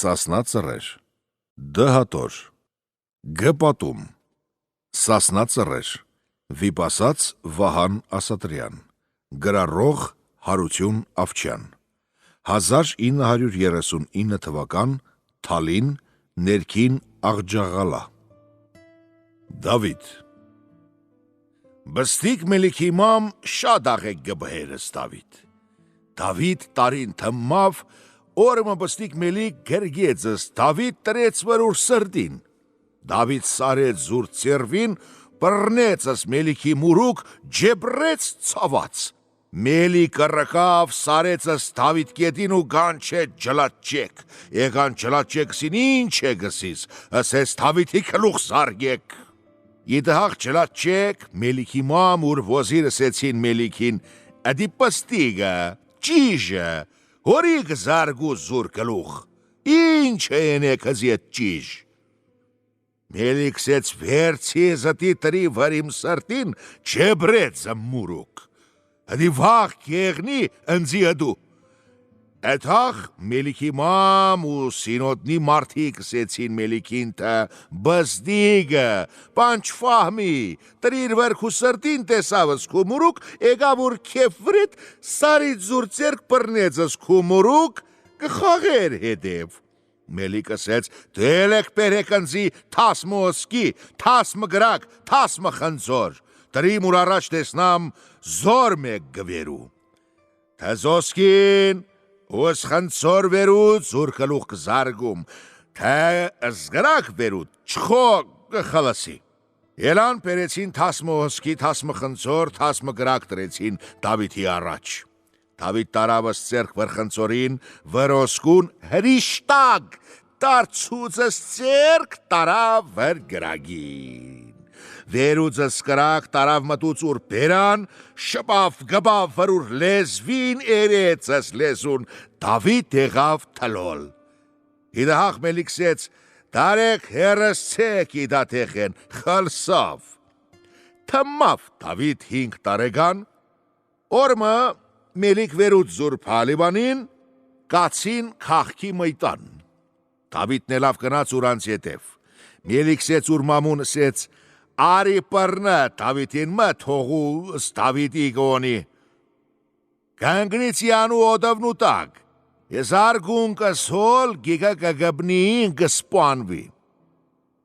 Սասնա ծռեր, դհատոր, գպատում, Սասնա ծռեր, վիպասած Վահան Ասատրյան, գրառող Հարություն Ավչյան, 1939 թվական, Թալին, ներքին Աղջաղալա։ Դավիթ Բստիկ մելիքի մամ շատ աղեք գբհերս Դավիթ տարին թմավ, օրմը բստիկ մելիք գրգեծս Դավիթ տրեց վրուր սրդին, Դավիթ սարեց զուր ծերվին, բրնեցս մելիքի մուրուկ ջեբրեց ցաված, Մելիքը ռկավ սարեցս Դավիթ կետին ու գանչեց ջլաճեք, Եգան ջլաճեքսին ինչ է գսիս, ասես Դավիթի կլուխ զարգեք, Իդհաղ ջլաճեք, մելիքի մամ ուր ոզիր ասեցին մելիքին, Ադի պստիգը, ճիժը, հորիք զարգու զուր կլուխ, Ինչ է ենեք հզիետ ճիժ, Մելիք սեց վերցի զտի տրի վրիմ սրտին, ջեբրեց զմուրուկ, Ադի վաղ կեղնի ընձի ադու, Էդհաղ մելիքի մամ ու սինոտնի մարդիկ սեցին մելիքին թե բստիգը, պանչ ֆահմի, տրիր վրքու սրտին տեսավս քու մուրուկ, Էգավ ուր կեվ վրիտ սարիտ զուր ծերք պրնեցս քու մուրուկ, կխաղեր հետև, Մելիքը սեց դելեք պերեք ընձի թասմը ոսկի, թասմը գրակ, թասմը խնձոր, Տրի մուր առաջ տեսնամ զոր մեկ գվերու, Թե զոսկին, Ոս խնձոր վերուց զուր կլուխ կզարգում, Թե զգրակ վերուց չխո կխլասի, Ելան պերեցին թասմը ոսկի, թասմը խնձոր, թասմը գրակ տրեցին Դավիթի առաջ, Դավիթ տարավս ծերք վրխնձորին, վրոսկուն հրիշտագ, Տարցուցս ծերք տարավ վր գրագին, Վերուծս կրակ տարավ մտուց ուր բերան, Շպավ գբավ վրուր լեզվին էրեցս լեզուն, Դավիթ եղավ թլոլ, Իդահաղ մելիք սեց, Տարեք հերս ցեք իդատեղեն, խլսավ, Թմավ Դավիթ 5 տարեգան, Օրմը մելիք վերուց զուր պալիվանին, Կացին կաղքի մյտան, Դավիթն ելավ կնաց ուրանց ետև, Մելիք սեց ուր մամուն սեց, Արի պրնը Դավիթին մը թողու Դավիթի գոնի, Գանգնից յանու օդավնու տակ, Եզարգուն կսոլ գիգա կգբնիին կսպանվի,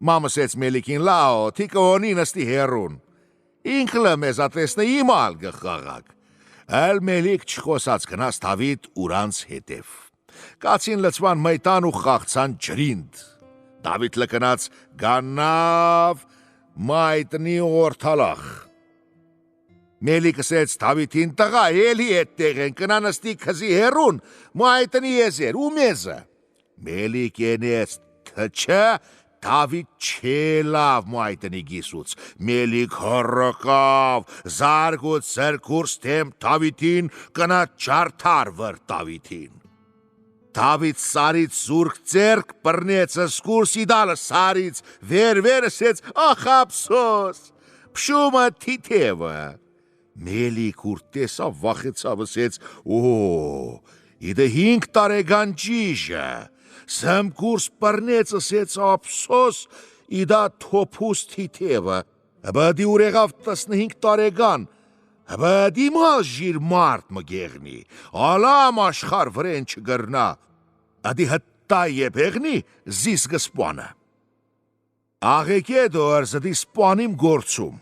Մամը սեց մելիքին լաո, թի կոնի նստի հերուն, Ինքլը մեզ ատեսնը իմալ գխաղակ, Էլ մելիք չխոսած կնաց Դավիթ ուրանց հետև, Կացին լծման մյտան ու խաղցան ջրինդ, Դավիթ լկնաց գանավ, Մայտնի օրթալախ, Մելիքը սեց Դավիթին տղա, էլի էտ տեղեն, կնանստի կզի հերուն, Մայտնի եզեր, ու մեզը, Մելիք ենեց թչը, Դավիթ չելավ մայտնի գիսուց, Մելիք հռկավ, զարգուց զրկուրս թեմ Դավիթին, կնաց ջարդար վր Դավիթին, Դավիթ սարից զուրկ ծերք պրնեցս կուրս իդալը սարից, վեր սեց, ախ ապսոս, Փշումը թիթևը, Մելիք ուր տեսավ վախեցավ սեց, Իդը 5 տարեգան ճիժը, Զմկուրս պրնեցը սեց ապսոս, Իդա թոփուս թիթևը, Բադի ուր եղավ 15 տարեգան, Բադի մալ ժիր մարդ մգեղնի, Ալամ աշխար վրեն չգրնա, Ադի հտտա եբեղնի զիս գսպանը, Աղեկեդո արզդի սպանիմ գործում,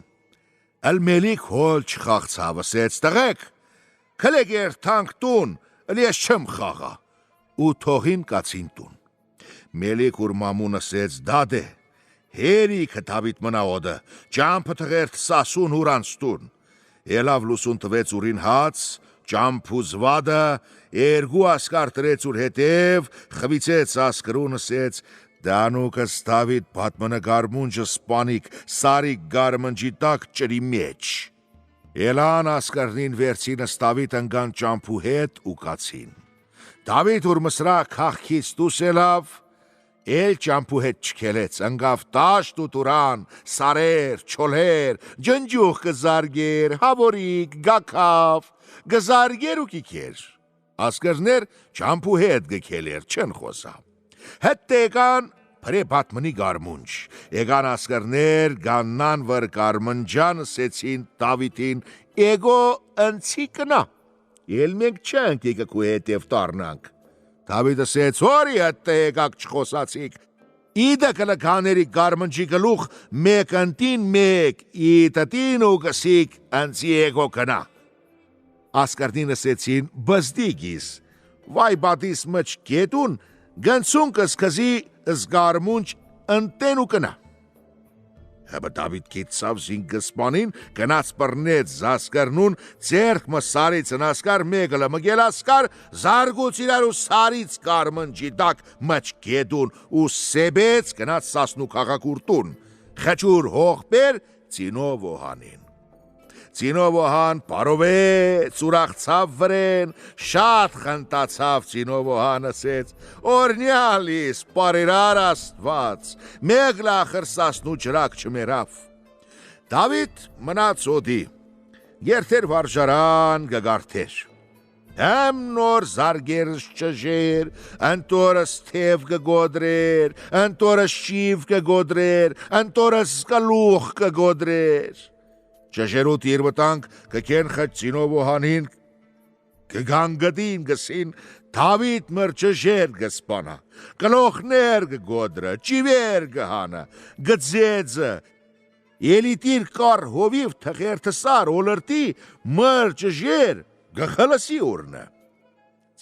Էլ մելիք հոլ չխաղցավ սեց, Տղեք, կլեգ էր թանք տուն, Էլ ես չմ խաղա, Ու թողին կացին տուն, Մելիք ուր մամունը սեց, Դադե, Հերիքը Դավիթ մնա օդը, Ճամփը թղերթ սասուն ուրանց տուն, Ելավ լուսուն տվեց ուրին հաց, Ճամփու զվադը, Երգու ասկար տրեց ուր հետև, Խվիցեց ասկրունը սեց, Դանուկս Դավիթ պատմնը գարմունջը սպանիք, Սարիք գարմնջի տակ ճրի մեջ, Ելան ասկրնին վերցինս Դավիթ ընգան ճամփու հետ ու կացին, Դավիթ ուր մսրա կաղքից տուս ելավ, Էլ ճամփու հետ չքելեց, ընգավ տաշտ ու տուրան, Սարեր, չոլեր, ջնջուխ կզարգեր, Հավորիկ, գակավ, գզարգեր ու կիքեր, Ասկրներ ճամփու հետ գքելեր չն խոսա, Հետ եկան Փրեբատմնի գարմունջ, եկան ասկրներ, գաննան վր գարմնջան սեցին Դավիթին, էգո ընցի կնա, էլ մենք չենք եկը քու հետև տարնանք։ Դավիթը սեց, որի հետ եկակ չխոսացիք, իդը կլկաների գարմնջի գլուխ մեկ ընտին մեկ, իտտին ու գսիք ընցի էգո կնա։ Ասկրնինը սեցին բզդիգիս, վայ բատիս մչ գետուն, գնցուն կսկզի զգարմունջ ընտեն ու կնա։ Հəbə Դավիթ կեցավ զինգսպանին, գնաց բռնեց զասկրնուն, ձերք մսարից ընասկար մեգլը մգելասկար, զարգուց իրար ու սարից կարմնջի դակ մչ գետուն ու սեբեց գնաց սասնու քաղաքուրտուն, խճուր հողբեր ծինով օհանին։ Ծինով օհան պարովեց, ուրախցավ վրեն, շատ խնտացավ ծինով օհան ասեց, օրնյալիս, պարիրար աստված, մեկ լախր սասնու ջրակ չմերավ։ Դավիթ մնաց օդի, երթեր վարժարան գգարթեր։ Հեմ նոր զարգերս չժեր, ընտորս թև կգոդրեր, ընտորս շիվ կգոդրեր, ընտորս սկլուխ կգոդրեր։ Ճժերուտ իրվտանք կկեն խծինով օհանին, կգանգդին գսին, Դավիթ մր ճժեր գսպանա, կլոխներ կգոդրը, ճիվեր կհանա, գծեծը, ելիտիր կար հովիվ թխերթը սար օլրտի մր ճժեր գխլսի ուրնը։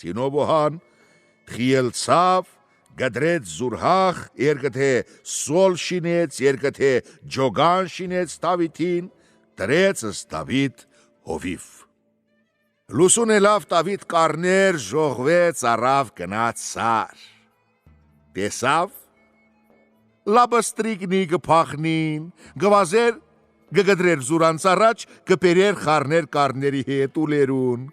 Ծինով օհան խիելցավ, գդրեց զուրհախ, երկթե սոլ շինեց, երկթե ջոգան շինեց Դավիթին, Տրեցս Դավիթ հովիվ։ Լուսուն ելավ Դավիթ կարներ ժողվեց առավ գնաց սար։ Տեսավ, լաբստրիկնի գփախնին, գվազեր գգդրեր զուրանց առաջ, գպերեր խարներ կարների հետ ուլերուն։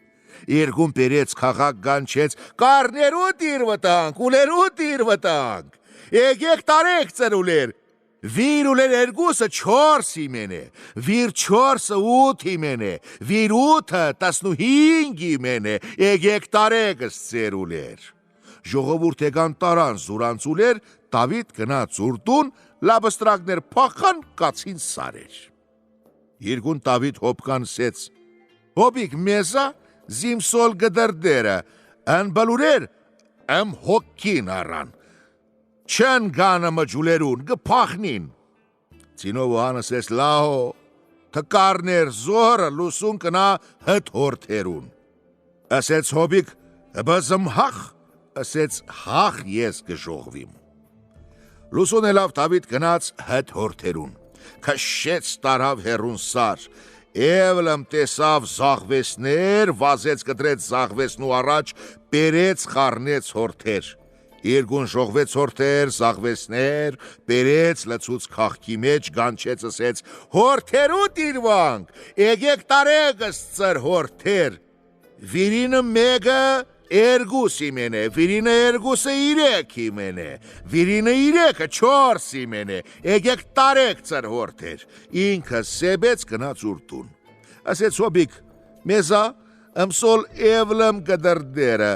Երկուն պերեց քաղաք գանչեց, կարներու տիր վտանք, ուլերու տիր վտանք, եկեք տարեք ծրուլեր, վիր ուլեր երգուսը 4 իմեն է, վիր 4-ը 8 իմեն է, վիր 8-ը 15 իմեն է, եկեք տարեկս ծեր ուլեր։ Ժողովուրդ եկան տարան զուրանց ուլեր, Դավիթ գնաց ուրտուն, լաբստրակներ փախան կացին սարեր։ Երկուն Դավիթ հոբկան սեց, հոբիկ մեզա զիմսոլ գդրդերը, են բլուրեր, եմ հոգքին առան։ Չեն գանը մջուլերուն, գփախնին։ Ծինով օհանը սես լահո, թկարներ զորը լուսուն կնա հտ հորթերուն։ Ասեց հոբիկ, բզմ հախ, ասեց հախ ես կժողվիմ։ Լուսուն ելավ Դավիթ գնաց հտ հորթերուն, քշեց տարավ հերուն սար, Էվլմ տեսավ զաղվեսներ, վազեց կտրեց զաղվեսնու առաջ, պերեց խարնեց հորթեր։ Երկուն ժողվեց հորթեր, զաղվեսներ, պերեց լծուց քաղքի մեջ, գանչեց ասեց, հորթերու տիրվանք, եկեք տարեկս ծր հորթեր, վիրինը մեկը երգուս իմեն է, վիրինը երգուսը 3 իմեն է, վիրինը 3-ը 4 իմեն է, եկեք տարեք ծր հորթեր, ինքը սեբեց գնաց ուրտուն։ Ասեց հոբիկ, մեզա ըմսոլ էվլմ գդրդերը,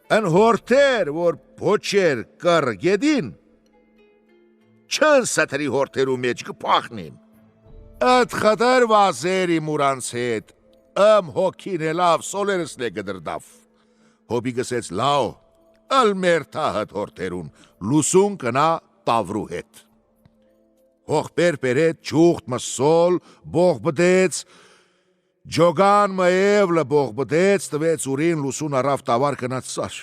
Են հորթեր, որ փոչեր կր գեդին, չն ստրի հորթերու մեջ կփախնին։ Այդ խտար վազերի մուրանց հետ, հոգին ելավ, սոլերս լե գդրդավ։ Հոբի գսեց լավ, ըլ մեր թահդ հորթերուն, լուսուն կնա տավրու հետ։ Հողբեր պերետ, ճուղտ մսոլ, բող բդեց, Ջոգան մայևլը բող բդեց, տվեց ուրին լուսուն առավ տավար կնաց սար։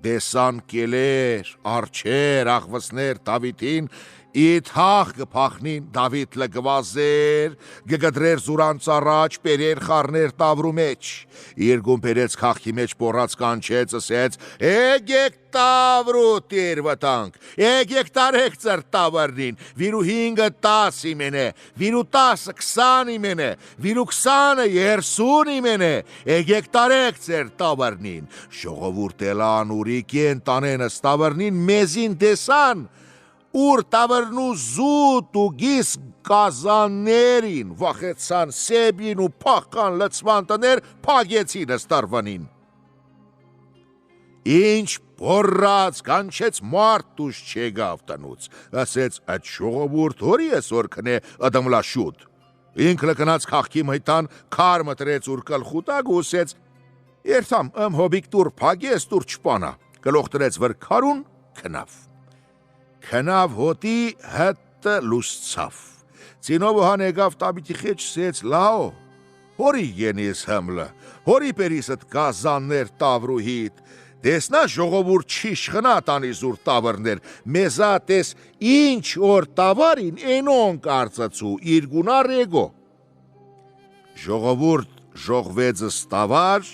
Դեսան կելեր, արջեր, աղվսներ Դավիթին, իթախ գփախնին Դավիթ լգվազեր, գգդրեր զուրանց առաջ, պերեր խարներ տավրու մեջ։ Երկուն պերեց քաղքի մեջ պորած կանչեց, ասեց, եկեք տավրու տիր վտանք, եկեք տարեք ծր տավարնին, վիրու 5-ը 10 իմեն է, վիրու 10-ը 20 իմեն է, վիրու 20-ը 30 իմեն է, եկեք տարեք ծեր տավարնին։ Ժողովուրդ էլան ուրիկեն տանենս տավարնին մեզին տեսան, ուր տավրնու զուտ ու գիս կազաններին, վախեցան սեբին ու պախկան լծման տներ, պագեցին ստարվանին։ Ինչ Փորած կանչեց մարդ դուշ չեգավ տնուց, ասեց այդ ժողովուրդ հորի այսօր քնե ըդմլա շուտ։ Ինքը կնաց քաղքի մհիտան քար մտրեց ուր կլխուտակ ու ասեց երթամ հոբիկ տուր փագես տուր չպանա, գլոխ տրեց վր քարուն քնավ։ Քնավ հոտի հետը լուսցավ։ Ցինովը հանեգավ տաբիթի խեչ սեց լաո, հորի ենիս հմլը, հորի պերիսըտ գազաններ տավրուհիտ, տեսնա ժողովուրդ չիշխնա տանի զուր տավրներ, մեզա տես ինչ որ տավարին ենոն կարծացու իր գունար էգո։ Ժողովուրդ ժողվեծս տավար,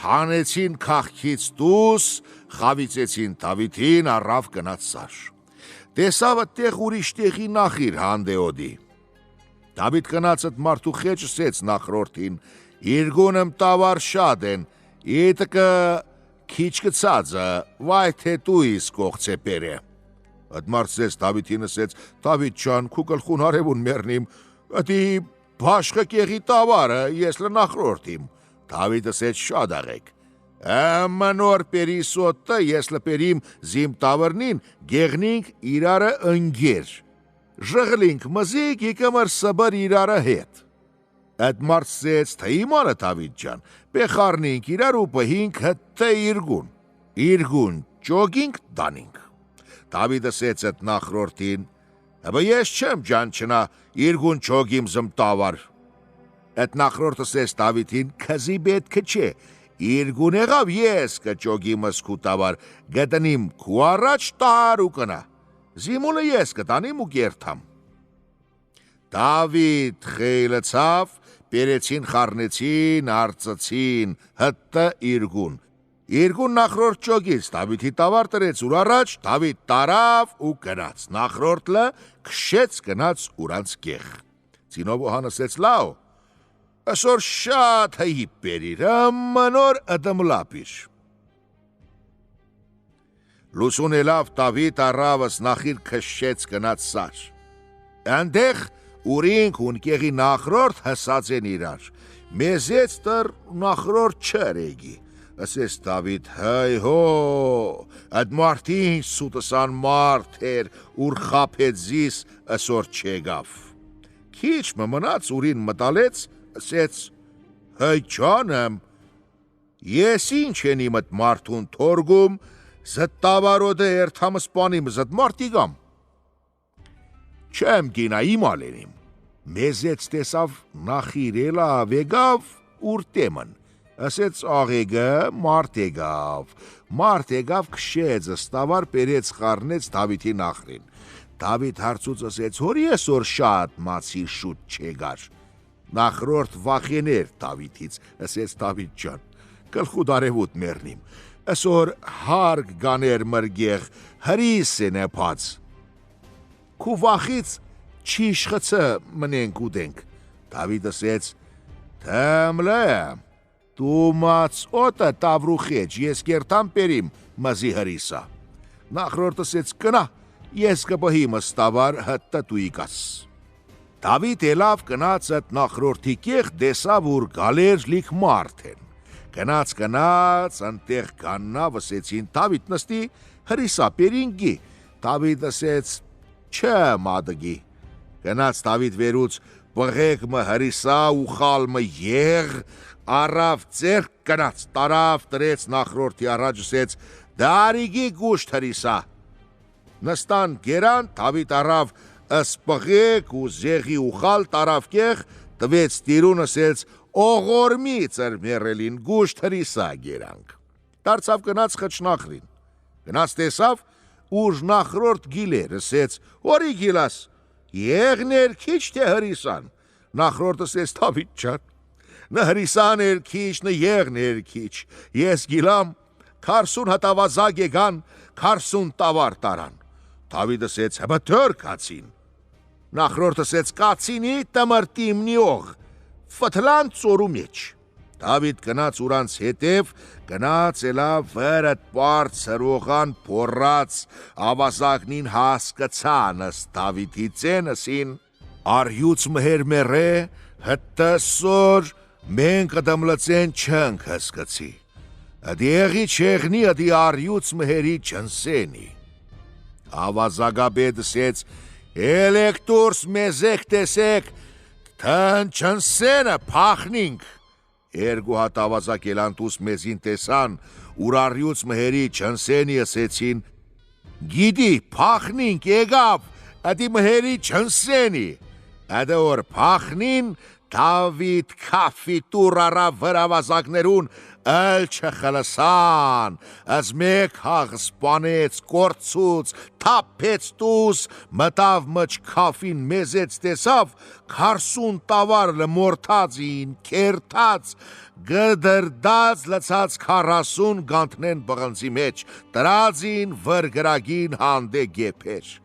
հանեցին քաղքից դուս, խավիցեցին Դավիթին առավ գնաց սար։ Տեսավը տեղ ուրիշ տեղի նախիր հանդեոդի։ Դավիթ գնացըտ մարդու խեչը սեց նախրորդին, իրգունըմ տավար շاد են, ետկը քիչ կցածը, վայ թե դու իս կողցե պեր է։ Այդ մարդ սեց Դավիթին ասեց, Դավիթ ջան, քու գլխուն արևուն մեռնիմ, ըդի բաշխը կեղի տավարը, ես լը նախրորդիմ։ Դավիթ ասեց շատ աղեք։ Մանոր պերի սոտը ես լպերիմ զիմ տավրնին գեղնինք իրարը ընգեր։ Ժղլինք մզիկ իկամար սբար իրարը հետ։ Այդ մարդ սեց թե իմանը Դավիթ ջան, պեխարնինք իրար ու պհինք հտը իրգուն, ճոգինք դանինք։ Դավիթը սեց այդ նախրորդին, հբա ես չեմ ջան չնա իրգուն ճոգիմ զմ տավար։ Այդ նախրորդը սեց Դավիթին քզի պետք չէ, իրգուն եղավ ես կճոգիմս քու տավար, գտնիմ քու առաջ տար ու կնա, զիմունը ես կտանիմ ու կերթամ։ Դավիթ խեյլցավ, պերեցին խարնեցին, արծացին, հտը իրգուն։ Իրգուն նախրորդ ճոգից Դավիթի տավար տրեց ուր առաջ, Դավիթ տարավ ու գնաց, նախրորդ լը քշեց գնաց ուրանց գեղ։ Ցինովը հանսեց լավ, այսօր շատ հայի պերիր, մանոր ըդմլապիր։ Լուսուն ելավ Դավիթ առավս նախիր քշեց գնաց սար։ Այնտեղ ուրինք ունկեղի նախրորդ հսած են իրար, մեզեց տր նախրորդ չրեգի, ասես Դավիթ հայ հո, այդ մարդին սուտսան մարդ էր, ուր խապեց զիս ասոր չեգավ։ Քիչ մնաց ուրին մտալեց, ասեց հայ ջանեմ, ես ինչ են իմ այդ մարդուն թորգում, զտ տավարոդը երթամս պանիմ զտ մարդիգամ։ Չեմ գինա իմալենիմ, մեզեց տեսավ նախիրելա վեգավ ուր տեմն, ասեց աղեգը մարդ եկավ քշեց, ստավար պերեց խարնեց Դավիթի նախրին։ Դավիթ հարցուց ասեց, հորի այսօր շատ մացի շուտ չեգար։ Նախրորդ վախեներ Դավիթից, ասեց Դավիթ ջան, գլխու դարևուտ մեռնիմ, այսօր հարկ գաներ մրգեղ, հրիս են էպած։ Քու վախից չիշխծը մնենք ուդենք։ Դավիթ ասեց, թմլը, դու մաց օտը տավրու խեչ, ես կերտամ պերիմ մզի հրիսա։ Նախրորդ ասեց, կնա, ես կպհիմ ստավար հտը տույկաս։ Դավիթ ելավ կնաց այդ նախրորդի կեղ դեսավ ուր գալեր լիք մարդ են։ Գնաց, անտեղ կաննա վսեցին Դավիթ նստի հրիսա պերինգի։ Դավիթ ասեց, չէ մադգի։ Գնաց Դավիթ վերուց բղեգմը հրիսա ու խալմը եղ, առավ ձերք գնաց, տարավ տրեց նախրորդի առաջ ասեց, դարիգի գուշտ հրիսա։ Նստան գերան, Դավիթ առավ ասպղեկ ու զեղի ու խալ տարավ կեղ, տվեց տիրուն ասեց, օղորմի ծրմերելին գուշտ հրիսա գերանք։ Դարձավ գնաց խճնախրին։ Գնաց տեսավ, ուժ նախրորդ գիլեր, ասեց, որի գիլաս, եղներ քիչ թե հրիսան։ Նախրորդ ասեց, Դավիթ ջան, նը հրիսան էր քիչ, նը եղներ քիչ, ես գիլամ, 40 հտավազակ եկան, 40 տավար տարան։ Դավիթ ասեց, հբա թոր կացին։ Նախրորդ ասեց, կացինի տմրտիմնի օղ, ֆթլան ծորու մեջ։ Դավիթ գնաց ուրանց հետև, գնաց ելավ վրըտ պարդ սրողան փորած, ավազակնին հասկացան ըստ Դավիթի ցենսին, արյուծ մհեր մերը, հտը սոր, մենք ըդմլծեն չենք հասկացի։ Ադիեղի չեղնի ադի արյուց մհերի չնսենի։ Ավազագաբեդ սեց, «Էլեք դուրս մեզեք տեսեք, թն չնսենը պախնինք»։ Երկու հատ ավազակ ելանտուս մեզին տեսան, ուր արյուց մհերի չնսենի ասեցին, «Գիդի, պախնինք եկավ, ադի մհերի չնսենի»։ Ադը որ պախնին, Դավիթ քաֆի տուր առավ վրավազակներուն, ըլ չխլսան, ազ մեկ հաղ սպանեց, կորցուց, թապեց տուս, մտավ մջ քաֆին մեզեց տեսավ, 40 տավար լմորթածին, կերթած, գդրդած լցած 40 գանթնեն բղնձի մեջ, տրածին վրգրագին հանդե գեփեր։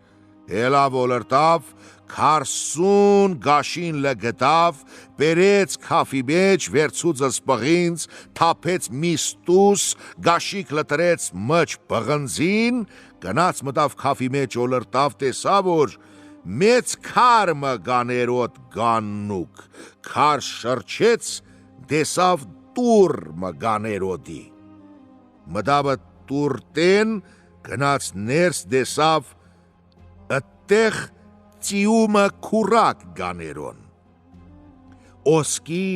Ելավ ոլրտավ, 40 գաշին լգտավ, բերեց քաֆի մեջ, վերցուց սպղինց, թափեց միստուս, գաշիկ լտրեց մջ բղնձին, գնաց մտավ քաֆի մեջ ոլրտավ, տեսավ որ մեծ քարմը գաներոտ գաննուկ, քար շրջեց, տեսավ տուրմը գաներոդի։ Մտավը տուրտեն, գնաց ներս տեսավ, ըտեղ ծիումը քուրակ գաներոն։Ոսկի,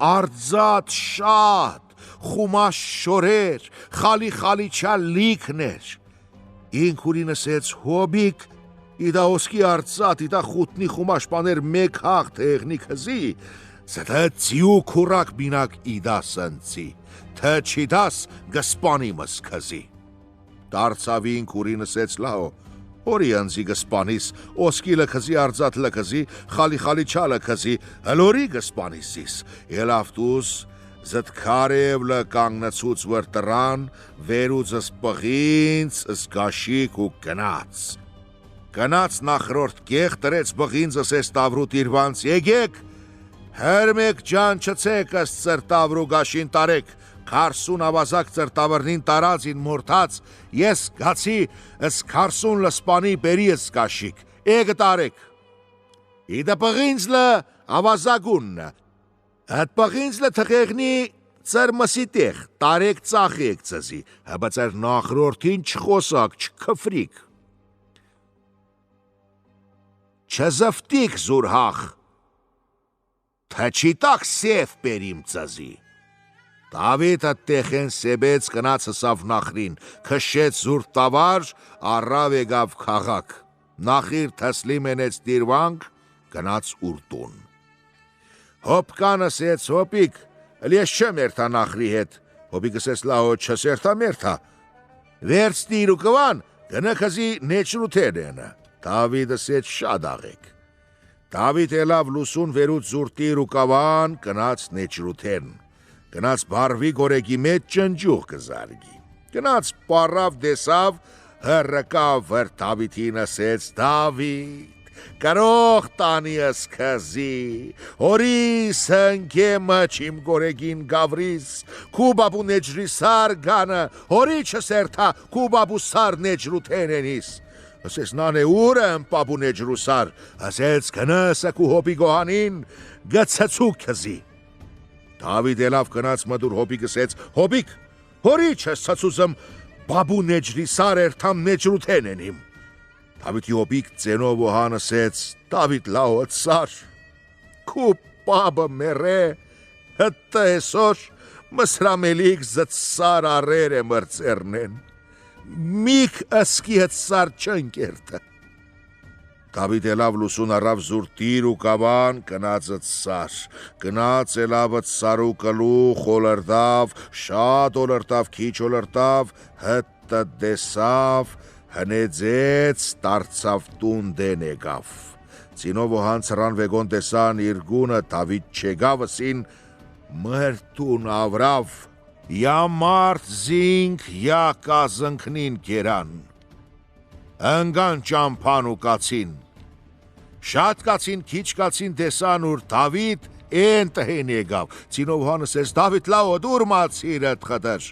արձատ շատ, խումաշ շորեր, խալիչա լիքներ։ Ինքուրին ասեց հոբիկ, իդաոսկի արձատ, իդա խուտնի խումաշ պաներ մեկ հաղ թեղնի քզի, սթը ծիու քուրակ բինակ իդա սնցի, թը չիդաս գսպանի մս քզի։ Դարձավ ինքուրին ասեց լահո, Որի անձի գսպանիս,ոսկի լքզի արձատ լքզի, խալիչա լքզի, հլորի գսպանիսիս, ելավտուս, զտքարև լկանգնացուց վրտրան, վերուց սպղինց, սգաշիկ ու գնաց։ Գնաց նախրորդ կեղ տրեց բղինձ ասես տավրու տիրվանց, եգեք, հերմեք ջան չցեք ըստ ծրտավրու գաշին տարեք, 40 ավազակ ծրտավրնին տարածին մորթած, ես գացի ըս 40 լսպանի բերի ըս գաշիկ, էգը տարեք։ Իդը պղինձլը ավազագուննը, հատ պղինձլը թղեղնի ծր մսի տեղ, տարեք ծախեք ծզի, հբա ծր նախրորդին չխոսակ, չքվրիկ։ Չզվտիկ զուրհախ, թչիտակ սև բերիմ ծզի։ Դավիթը տեխեն սեբեց կնաց հսավ նախրին, քշեց զուր տավար, առավ եկավ քաղաք, նախիր թսլի մենեց դիրվանք, գնաց ուրտուն։ Հոպկան ասեց հոպիկ, ես չեմ երթա նախրի հետ, հոպիկ ասեց լահո չս երթա մերթա, վերց դիր ու կվան, գնը քզի նեչրութեն ենը, Դավիթ ասեց շատ աղեք։ Դավիթ ելավ լուսուն վերուց զուր տիր ու կվան, գնաց նեչրութեն։ Գնաց բարվի գորեգի մեջ ճնջուղ կզարգի, գնաց պարավ դեսավ, հրկավ վր Դավիթին ասեց, Դավիթ, կրող տանի ես քզի, հորիս հնգե մչիմ գորեգին գավրիս, կուբաբու նեջրի սար գանը, հորի չսերթա կուբաբու սար նեջրու թենենիս, ասեց նանե ուրը ըմպաբու նեջրու սար, ասեց կնսը կու հոբի գոհանին, գծացու քզի։ Դավիթ ելավ գնաց մդուր հոբիկ ասեց, հոբիկ, հորի չես ցածուզմ, բաբու նեջրի սար երթամ նեջրութեն ենիմ։ Դավիթի հոբիկ ծենով ու հան ասեց, Դավիթ լահոտ սար, կու բաբը մերը, հտը էսոր, մսրամելիք զտ սար արեր է մրծերնեն, միք ասկի հտ սար չնկերտը։ Դավիթ ելավ լուսուն առավ զուր տիր ու կավան, կնացըց սար, կնաց ելավըց սարու կլուխ, ոլրտավ, շատ ոլրտավ, քիչ ոլրտավ, հտը դեսավ, հնեձեց, տարցավ տուն դեն եկավ։ Ծինով ու հանցրան վեգոն տեսան իր գունը Դավիթ չեգավսին, մրտուն ավրավ, յա մարդ զինք, յա կազնքնին կերան։ Ընգան ճամփան ու կացին, շատ կացին, քիչ կացին տեսան ուր Դավիթ են տհեն եկավ, ծինով հանսես Դավիթ լավո դուր մացիրըտ խդր,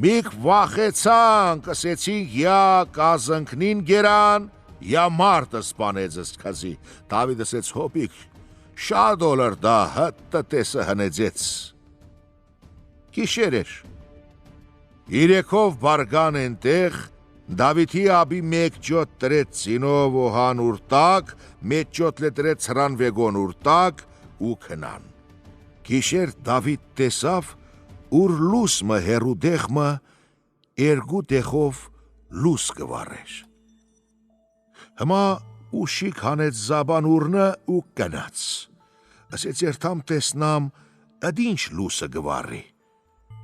միք վախեցան, կսեցին յա կազնքնին գերան, յա մարդը սպանեց քզի, Դավիթ ասեց հոբիկ, շատ դոլար դա հտը տեսը հնեձեց, կիշեր էր, Իրեքով բարգան ենտեղ, Դավիթի աբի մեկ ջոտ տրեց ծինով օհան ուրտակ, մեկ ջոտ լետրեց հրան վեգոն ուրտակ ու քնան։ Գիշեր Դավիթ տեսավ, ուր լուսմը հերու դեղմը, երկու դեղով լուս կվարեր։ Հմա ուշիկ հանեց զաբան ուրնը ու կնաց։ Ասեց երթամ տեսնամ, ըդ ինչ լուսը գվարի։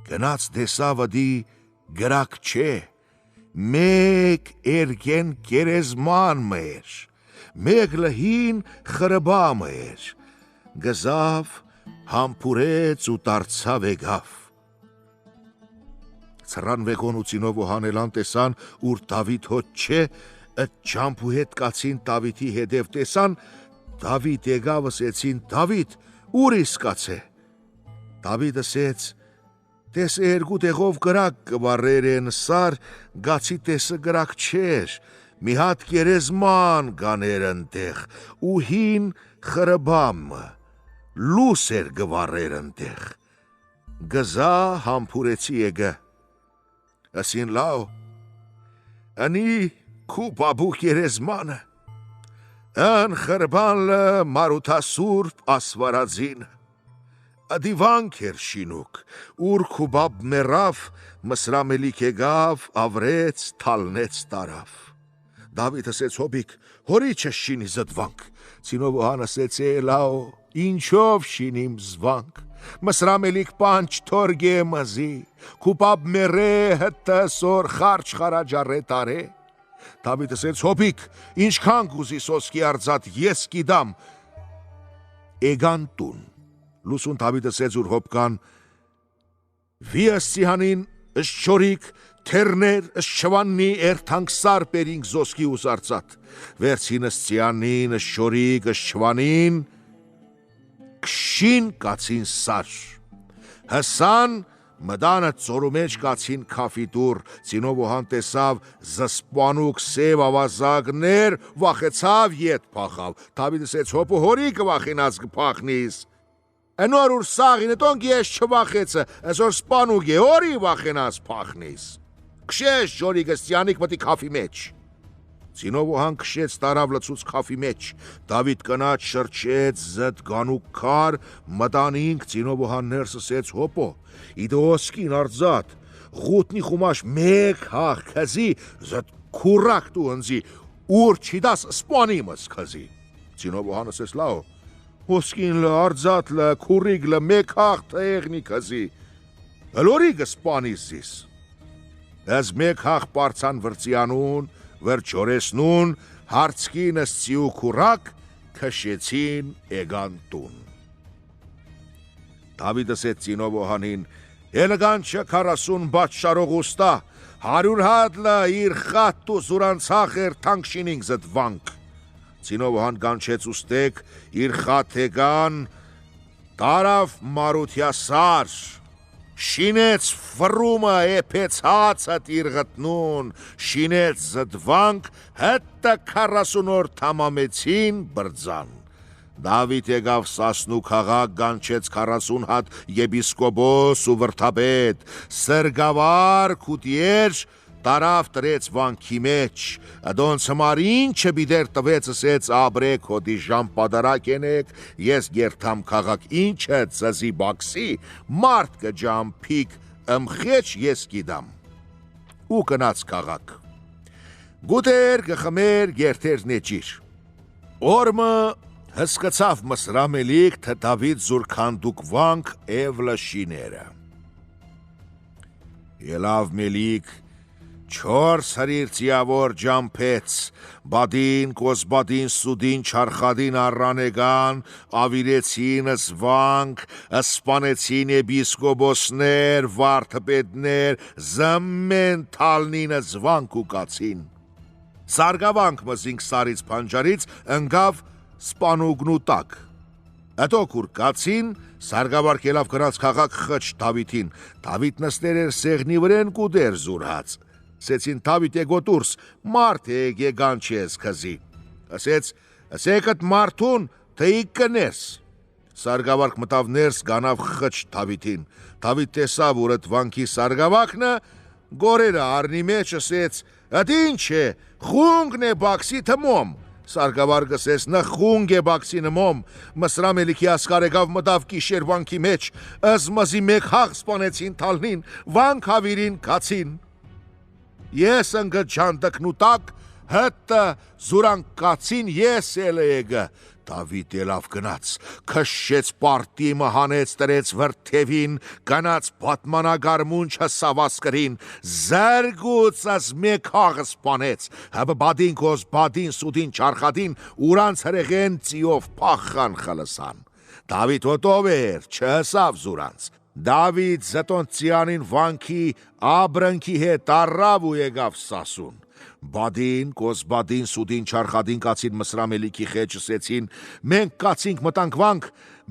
Գնաց տեսավ ըդի գրակ չէ, մեկ էրգեն գերեզման մեր, մեկ լհին խրբա մեր, գզավ, համբուրեց ու դարձավ եկավ։ Ցրան վեգոն ու ծինով ու հանելան տեսան, ուր Դավիթ հոտ չէ, ըդ ջամփու հետ կացին Դավիթի հետև տեսան, Դավիթ եկավ ասեցին, Դավիթ, ուր իսկաց է։ Դավիթ ասեց, տես երկու տեղով գրակ կվարեր են սար, գացի տեսը գրակ չէր, մի հատ գերեզման գաներ ընտեղ, ու հին խրբամը, լուս էր գվարեր ընտեղ։ Գզա համբուրեցի եկը։ Ասին լավ, անի քու բաբու գերեզմանը, ան խրբանլը մարութասուրբ ասվարածին, Ադիվանք էր շինուկ, ուր քուբաբ մերավ, մսրամելիք եկավ, ավրեց, թալնեց տարավ։ Դավիթ ասեց հոբիկ, հորի չէ շինի զդվանք, Ծինով օհան ասեց լավ, ինչով շինիմ զվանք, մսրամելիք պանչ թորգե մզի, քուբաբ մերե հտը սոր խարչ խարաջարե տարե։ Դավիթ ասեց հոբիկ, ինչքան կուզի սոսկի արձատ ես գիտամ, էգան տուն։ Լուսուն Դավիթ ասեց ուր հոբկան, վիաս ծիհանին ըշչորիկ, թերներ ըշչվաննի էրթանք սար պերինք զոսկի ուսարծատ, վերցինս ծիանին ըշչորիկ ըշչվանին, կշին կացին սար, հսան մդանը ծորու մեջ կացին կավիտուր, Ծինով օհան տեսավ զսպանուկ սև ավազակներ, վախեցավ ետ պախավ, Դավիթ ասեց հոպու հորի կվախինած կպախնիս, Անոր ուր սաղինը տոնք ես չվախեցը, այսօր սպանուկ է, հորի վախենաս պախնիս, կշես ժորի գստյանիք մտի կավի մեջ։ Ծինով օհան կշեց տարավ լծուց կավի մեջ, Դավիթ կնաց շրջեց զդ գանուկ կար, մտանինք Ծինով օհան ներս ասեց հոպո, իդոսկին արձատ, ղուտնի խումաշ մեկ հաղ կզի, զդ կուրակ դու ընզի, ուր չիդաս սպանիմս կզի։ Ծինով օհան ասեց լավ, Հոսկին լը, արձատ լը, քուրիգ լը, մեկ հաղ թեղնի կզի, հլորի գսպանիս զիս։ Ես մեկ հաղ պարցան վրծյանուն, վրջորեսնուն, հարցկին ըսցի ու քուրակ, քշեցին էգան տուն։ Դավիթ ասեց Ծինով օհանին, Էլգանչը 40 բաճշարող ուստա, 100 հատ լը իր խատ ու զուրանցախ էր թանքշինինք զդվանք։ Ծինով օհան գանչեց ուստեք, իր խաթեգան, տարավ մարությա սար, շինեց վրումը էպեց հացըտ իր գտնուն, շինեց զդվանք, հետը 40 օր թամամեցին բրձան։ Դավիթ եկավ սասնու քաղաք, գանչեց 40 հատ եպիսկոպոս ու վրթապետ, սրգավար քուտիեր, տարավ տրեց վանքի մեջ, ադոնց հմար ինչը բիդեր տվեց ասեց աբրեք հոդի ժամպադարակ ենեք, ես գերթամ քաղաք ինչը ծզի բաքսի, մարդ կջամփիկ ըմխեչ ես գիդամ, ու կնաց քաղաք։ Գուտեր գխմեր գերթեր նեջիր։ Օրմը հսկացավ մսրամելիք թե Դավիթ զուրքանդուկ վանք էվլը շիները։ Ելավ մելիք, Չորս հրիր ծիավոր ջամփեց, բադին, կոսբադին, սուդին, չարխադին առանեգան, ավիրեցին զվանք, սպանեցին եպիսկոպոսներ, վարդապետներ, զմեն թալնին զվանք ու կացին։ Սարգավանք մզինք սարից փանջարից ընկավ սպանուգնու տակ։ Հետո կուր կացին, սարգավարք ելավ գրած քաղաք խճ Դավիթին, Դավիթ նստեր էր սեղնի վրեն կուդեր զուրհաց։ Ասեցին Դավիթ եկոտուրս, մարդ եկե գանչես քզի։ Ասեց, ասեկդ մարդուն, թե իք կներս։ Սարգավարք մտավ ներս գանավ խճ Դավիթին։ Դավիթ տեսավ որ այդ վանքի սարգավակնը, գորերը արնի մեջ ասեց. «Ըդ ինչ է, խունգն է բաքսի թմոմ»։ Սարգավար գսես նա խունգ է բաքսի նմոմ, Մսրամ Էլիքի ասկար եկավ մտավ կիշեր վանքի մեջ, ըզմզի մեկ հաղ սպանեցին թալնին, վանք հավիրին կացին։ Ես ընգը ջանդկնուտակ, հտը զուրանք կացին ես էլ եգը։ Դավիթ ելավ գնաց, քշեց պարտիմը հանեց տրեց վրթևին, գնաց պատմանագարմունչ հսավաս կրին, զարգուց ազ մեկ հաղ սպանեց, հաբը բադին կոզ բադին սուդին չարխադին, ուրանց հրեղեն ծիով պախան խլսան։ Դավիթ ոտով էր, չհսավ զուրանց։ Դավիթ զտոնցյանին վանքի աբրնքի հետ առավ ու եկավ սասուն։ Բադին, կոսբադին, սուդին, չարխադին կացին Մսրամ Էլիքի խեջ ասեցին, մենք կացինք մտանք վանք,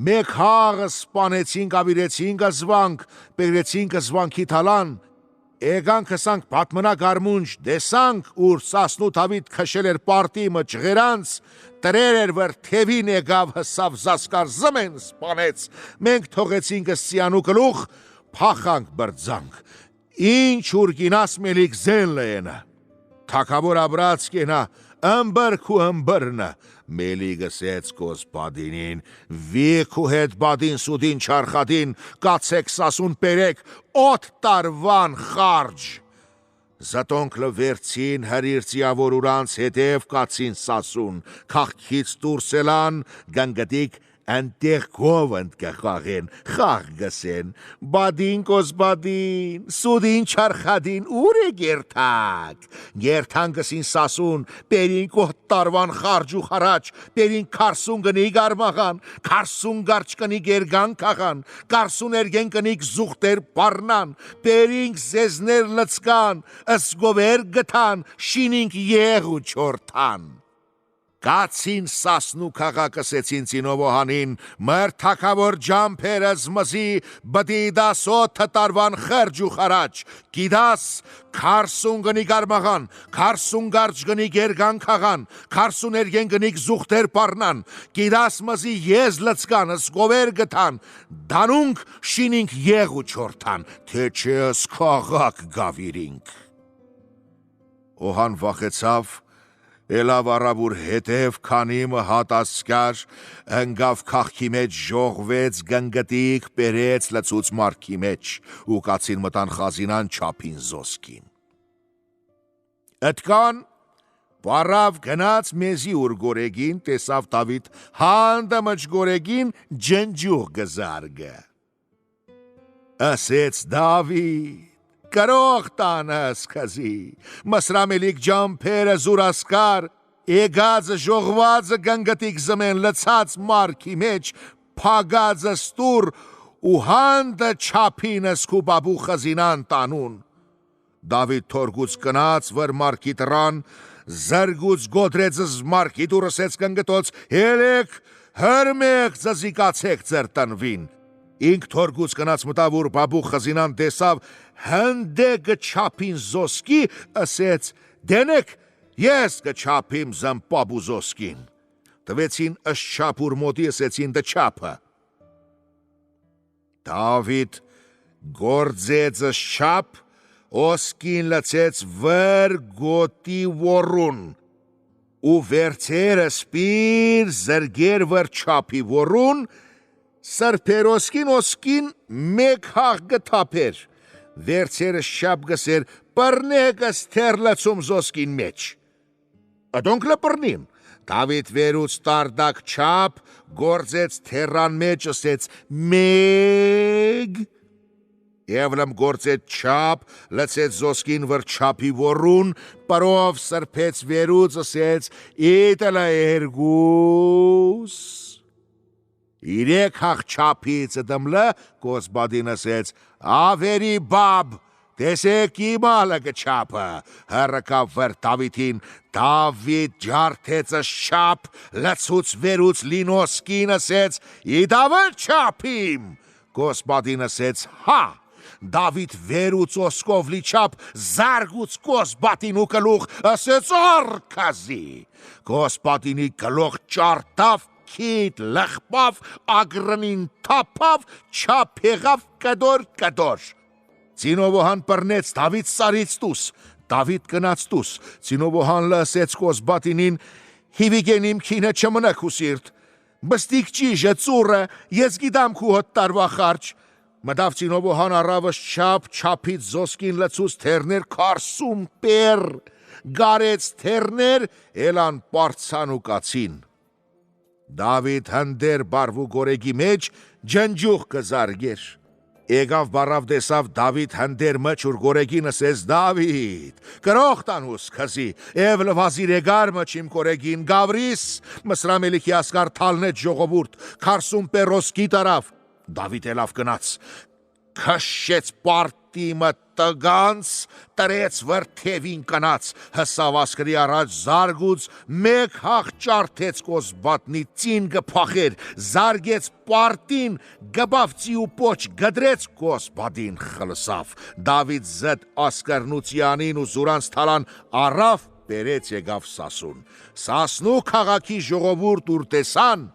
մեկ հաղը սպանեցինք, ավիրեցինք զվանք, պերեցինք զվանքի թալան, եկանք հսանք պատմնագարմունչ, դեսանք, ուր սասնու Դավիթ քշել էր պարտիմը ջղերանց, տրեր էր վրթևին եկավ հսավ զասկար զմեն սպանեց, մենք թողեցինք սիանու գլուխ, փախանք բրձանք, ինչ ուր գինաս Մելիք զեն լենը։ Թակավոր աբրած կենա, ըմբրք ու ըմբրնը, Մելի գսեց կոսբադինին, վիք ու հետ բադին սուդին չարխադին, կացեք սասուն պերեք, օտ տարվան խարջ։ Զտոնքլը վերցին հրիր ծիավոր ուրանց հետև կացին սասուն, կաղքից դուրսելան, գանգդիկ անտեղ գովընդ կխաղեն, խաղ գսեն, բադին կոսբադին, սուդին չարխադին, ուր է գերթակ, գերթան գսին սասուն, պերին կոհ տարվան խարջ ու խարաչ, պերին կարսուն գնի գարմաղան, կարսուն գարչ կնի գերգան կաղան, կարսուն երգեն կնիք զուղտեր պարնան, պերինք զեզներ լծկան, ասգովեր գթան, շինինք եղ ու չորթան։ Կացին սասնու քաղաքսեցին ծինովոհանին, մր թակավոր ջամփերը զմզի բդիդաս օթը տարվան խրջ ու խարաչ, գիդաս քարսուն գնի գարմաղան, քարսուն գարջ գնի գերգան քաղան, քարսուն երգեն գնիք զուղտեր պարնան, գիդաս մզի եզ լծկան, ասգովեր գթան, դանունք շինինք եղ ու չորթան, թե չես քաղաք գավիրինք։ Օհան վախեցավ, Ելավ առավուր հետև քանիմը հատասկար, ընգավ կաղքի մեջ ժողվեց, գնգտիկ պերեց լծուց մարկի մեջ, ու կացին մտան խազինան չապին զոսկին։ Ըտկան, բարավ գնաց մեզի ուր գորեգին, տեսավ Դավիթ հանդը մջ գորեգին ջնջուղ գզարգը։ Ասեց Դավիթ, Կրող տանս կզի, Մսրամ Էլիք ջամփերը զուրասկար, եգածը ժողվածը գնգտիկ զմեն լցած մարկի մեջ, փագածը ստուր ու հանդը չապինս կու բաբու խզինան տանուն։ Դավիթ թորգուց կնաց վր մարկի տրան, զրգուց գոդրեցս մարկի դուրսեց գնգտոց, հելեք հրմեք զզիկացեք ձեր տնվին։ Ինք թորգուց կնաց մտավուր բաբու խզինան տեսավ, հնդե գչապին զոսկի, ասեց, դենեք, ես գչապիմ զմ բաբու զոսկին։ Տվեցին ըշչապուր մոտի, ասեցին դչապը։ Դավիթ գործեց ըշչապ, ոսկին լծեց վր գոտի որուն, ու վերցերը սպիր զրգեր վր չապի որուն, Սրպերոսկին ոսկին մեկ հաղ գտապեր, վերցերը շապ գսեր, պրնեկս թեր լծում զոսկին մեջ։ Ադոնք լպրնին, Դավիթ վերուց տարդակ չապ, գործեց թերան մեջ ասեց մեկ, Եվլմ գործեց չապ, լծեց զոսկին վր չապի որուն, պրով սրպեց վերուց ասեց իտելա երգուս։ Իրեք հաղ չապից դմլը, կոսբադին ասեց, ավերի բաբ, տեսեք իմալը գչապը, հրկավ վր Դավիթին, Դավիթ ջարդեցը շապ, լծուց վերուց լինոսկին ասեց, իդավը չապիմ, կոսբադին ասեց, հա, Դավիթ վերուց ոսկով լի չապ, զարգուց կոսբատին ու կլուխ, ասեց արկազի, կոսբատինի կլող ճարտավ, Քիտ լխպավ, ագրնին թապավ, չապ եղավ կդոր կդոր։ Ցինովոհան բռնեց Դավիթ սարից դուս, Դավիթ գնաց դուս, Ցինովոհան լսեց Կոսբատինին, հիվիգենիմ քինը չմնա քու սիրտ, բստիկ ճիժը ծուրը, ես գիտամ քու հոտ տարվա խարջ, մտավ Ցինովոհան առավս չափից զոսկին լցուց թերներ քարսում պեր, գարեց թերներ, էլան պարցան ու կացին։ Դավիթ հնդեր բարվու գորեգի մեջ ջնջուղ կզարգեր։ Եկավ բարավ դեսավ Դավիթ հնդեր մչուր գորեգին ասես Դավիթ, կրող տանուս քզի, եվ լվազիր եգար մչիմ գորեգին գավրիս, մսրամելիքի ասկար թալնետ ժողովուրդ, քարսում պերոսկի տարավ, Դավիթ ելավ գնաց, քշեց պարտիմը տգանց, տրեց վրթևին կնաց, հսավ ասկրի առաջ զարգուց, մեկ հաղ ճարթեց Կոսբատնի ծին գպախեր, զարգեց պարտին, գբավցի ու պոչ գդրեց Կոսբադին խլսավ, Դավիթ զդ ասկրնուցյանին ու զուրանց թալան առավ, բերեց եկավ Սասուն, Սասնու քաղաքի ժողովուրդ ուր տեսան,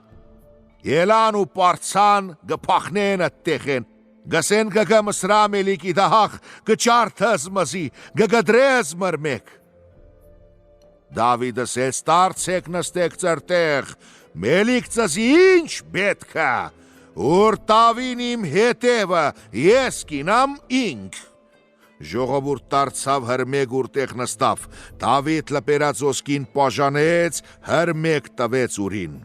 ելան ու պարցան գպախնեն ըտտեղեն, Գսեն գգա մսրամելիքի դահախ, գճարթыз մզի, գգդրез մրմեք։ Դավիթ ասեց տարցեք նստեք ծրտեղ, մելիք ծզի ինչ պետքա, ուր տավին իմ հետևը, ես կինամ ինք։ Ժողովուրդ տարցավ հրմեկ ուրտեղ նստավ, Դավիթ լպերած ոսկին պաժանեց, հրմեկ տվեց ուրին։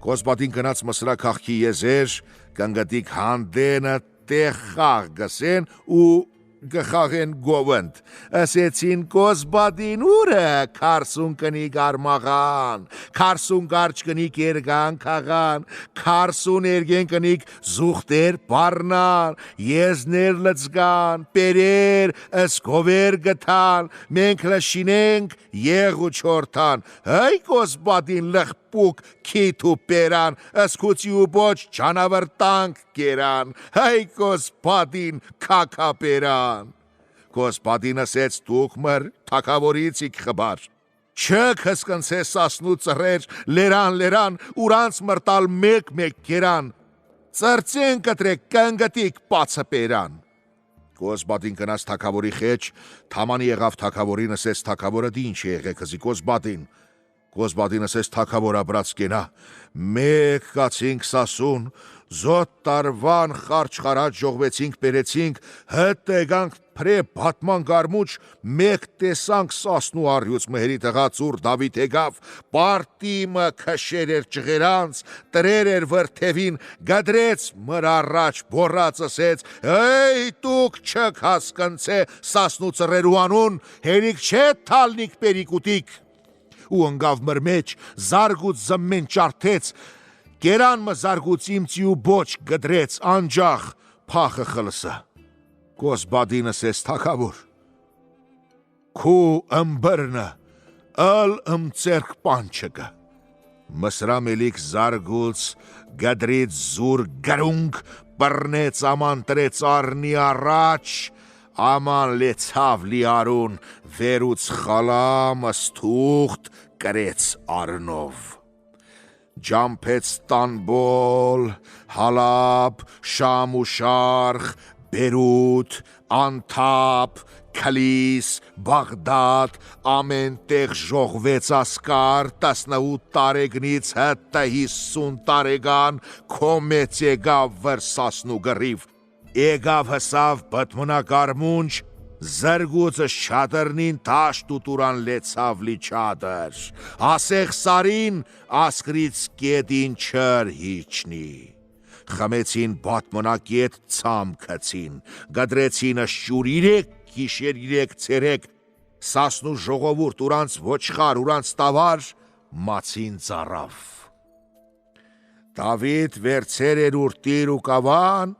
Կոսբատին գնաց մսրա քաղքի եզեր, կնգտիկ հանդենը տեղ խաղ գսեն ու գխաղեն գովընդ, ասեցին Կոսբադին ուրը քարսուն կնիկ արմաղան, քարսուն կարճ կնիկ երգան քաղան, քարսուն երգեն կնիկ զուղտեր բարնան, եզներ լծգան, պերեր, ասկովեր գթան, մենք լշինենք եղ ու չորթան, հայ Կոսբադին լղպուկ քիթ ու պերան, ասկուցի ու բոչ ճանավրտանք կերան, հայ Կոսբադին կակապերան։ Կոսբադին ասեց դուք մր թակավորից իք խբար, չք հսկնցես Սասնու ծռեր, լերան, ուրանց մրտալ մեկ կերան, ծրծեն կտրեք կնգտիկ պացը պերան։ Կոսբադին կնաց թակավորի խեջ, թամանի եղավ թակավորին ասեց թակավորը դինչ եղե քզի Կոսբադին, Կոսբադին ասեց թակավորը բրած կենա, մեկ կացինք Սասուն, զոտ տարվան խարչ խարած ժողվեցինք պերեցինք, հտ եգանք պրե բատման գարմուչ, մեկ տեսանք Սասնու առյուծ մհերի տղաց ուր Դավիթ եկավ, պարտիմը քշեր էր ճղերանց, տրեր էր վրթևին, գդրեց մր առաջ բորած ասեց, «Էй դուք չք հասկնցե Սասնու ծռերու անուն, հերիք չէ թալնիկ պերիկուտիկ», ու ընգավ մր մեջ, զարգուց զմեն ճարթեց, կերան մը զարգուց իմցի ու բոչ գդրեց, անջախ փախը խլսը։ Կոսբադին ասեց թակավոր, քու ըմբրնը, ըլ ըմցերք պանչկը, մսրամելիք զարգուց, գդրից զուր գրունգ, բռնեց աման տրեց արնի առաջ, աման լեցավ լի արուն, վերուց խալամ աստուղտ կրեց արնով։ Ջամփեց Ստանբոլ, Հալաբ, Շամ ու Շարխ, Բերութ, Անթապ, Քալիս, Բաղդադ, ամեն տեղ ժողվեց ասկար, 18 տարեգնից հետը 50 տարեգան, կոմեց եկավ վր Սասնու գրիվ, եկավ հսավ բտմնակարմունջ, զրգուծը շադրնին տաշտ ու տուրան լեցավ լի չադր, ասեղ սարին ասկրից կետին չր հիչնի, խմեցին բատմնակետ ծամ կցին, գդրեցին աշյուր 3 գիշեր 3 ցերեկ, Սասնու ժողովուրդ ուրանց ոչխար, ուրանց տավար, մացին ծառավ։ Դավիթ վերցեր էր ուրտիր ու կավան,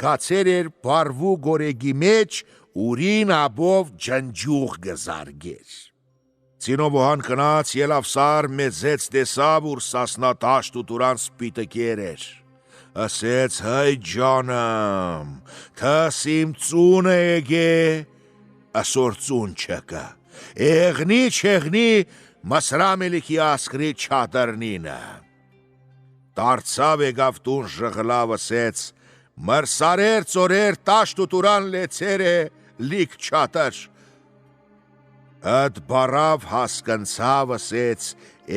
գացեր էր բարվու գորեգի մեջ, ուրին աբով ջնջուղ գզարգեր։ Ցինովոհան կնաց ելավ սար մեծեց տեսավ ուր Սասնա տաշտ ու տուրան սպիտը կերեր։ Ասեց հայ ջանım, թաս իմ ծունը եկե, ասոր ծուն չկա, էղնի չեղնի մսրամելիքի ասկրի չադրնինը։ Դարձավ եկավ տուն ժղլավ ասեց, մրսարեր ծորեր տաշտ ու տուրան լեցերը լիք չատր։ Ըդ բարավ հասկնցավ ասեց,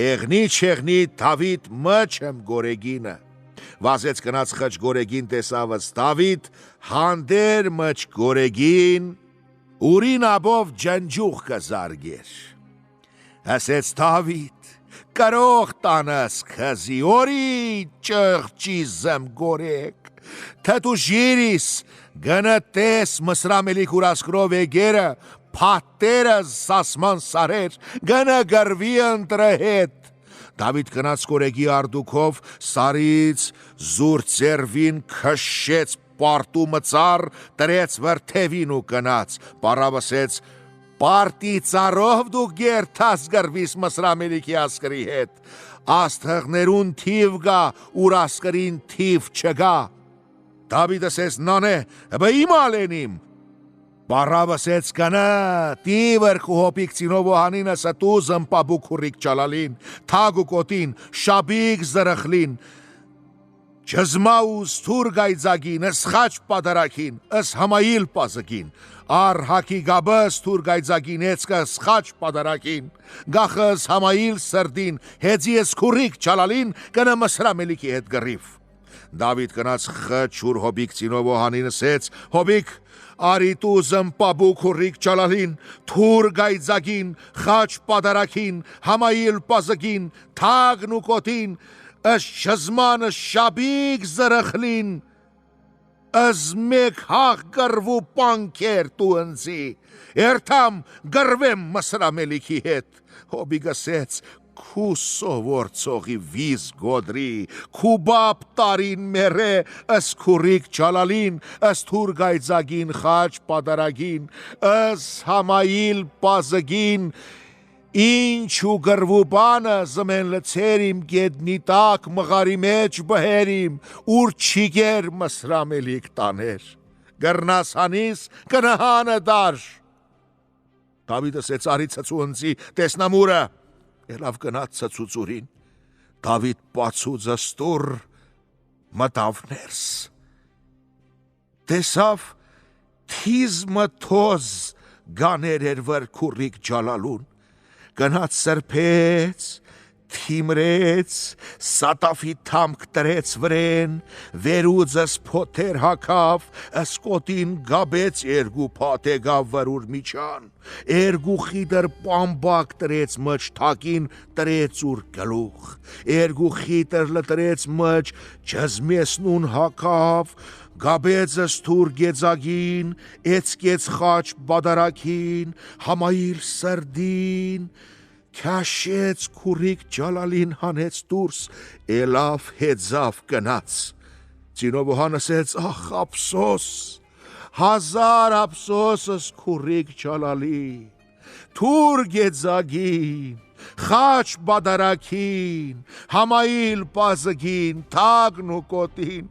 էղնի չեղնի Դավիթ մչեմ գորեգինը։ Վազեց կնաց խճ գորեգին տեսավս Դավիթ, հանդեր մչ գորեգին, ուրին աբով ջնջուղ կզարգեր։ Ասեց Դավիթ, կարող տանս քզի, օրի ճղճի զմ գորեկ, թե դու ժիրիս, գնը տես մսրամելիք ուրասկրով էգերը, պատերը սասման սարեր, գնը գրվի ընտրը հետ։ Դավիթ գնաց գորեգի արդուքով, սարից զուր ծերվին քշեց պարտու մծար, տրեց վրթևին ու գնաց, պարավսեց, պարտի ծարով դու գերթաս գրվիս մսրամելիքի ասկրի հետ, աստղներուն թիվ գա, ուր ասկրին թիվ չգա։ Դավիթ ասեց նանե, բա իմ ալենիմ։ Բարավսեց կնա, տիվր կուհոպիկ ծինովո հանինը ստու զմպաբու քուրիկ ճալալին, թագու կոտին, շաբիկ զրխլին, չզմաուս թուր գայձագին, սխաչ պադարակին, համայիլ պազգին, ար հակի գաբս թուր գայձագին, էցկը սխաչ պադարակին, գախս համայիլ սրդին, հեծիես քուրիկ ճալալին, կնը մսրամելիքի հետ գրիվ։ Դավիթ կնաց խճուր հոբիկ ծինովո հանին ասեց, հոբիկ, արի տու զմպաբու քուրիկ ճալալին, թուր գայձագին, խաչ պադարակին, համայիլ պազգին, թագն ու կոտին, շզմանը շաբիկ զրխլին, մեկ հաղ գրվու պանքեր տու ընձի, երթամ գրվեմ մսրամելիքի հետ, հոբիկ ասեց, քու սովոր ծողի վիզ գոդրի, քու բապ տարին մերը, քուրիկ ճալալին, թուր գայձագին, խաչ պադարագին, համայիլ պազգին, ինչ ու գրվու բանը զմեն լցերիմ գեդնի տակ մղարի մեջ բհերիմ, ուր չիգեր մսրամելիք տաներ, գրնաս հանիս կնահանը դարժ։ Դավիթ ասեց արի ցծու ընձի տեսնամուրը, Ելավ գնաց ցծուծուրին, Դավիթ բացուց ստուր, մտավ ներս, տեսավ թիզ մթոզ գաներ էր վր քուրիկ ճալալուն, գնաց սրբեց, թիմրեց, սատավի թամք տրեց վրեն, վերուձս փոթեր հակավ, սկոտին գաբեց երգու պատեգավ վրուր միջան, երգու խիդր պամբակ տրեց մչ թակին տրեց ուր գլուխ, երգու խիդր լտրեց մչ ջզմեսնուն հակավ, գաբեցս թուր գեծագին, էցկեց խաչ բադարակին, համայիլ սրդին, քաշեց քուրիկ ճալալին հանեց դուրս, ելավ հեծավ գնաց։ Ծինովոհան ասեց, ախ ափսոս, հազար ափսոսս քուրիկ ճալալի, թուր գեծագին, խաչ բադարակին, համայիլ պազգին, թագն ու կոտին,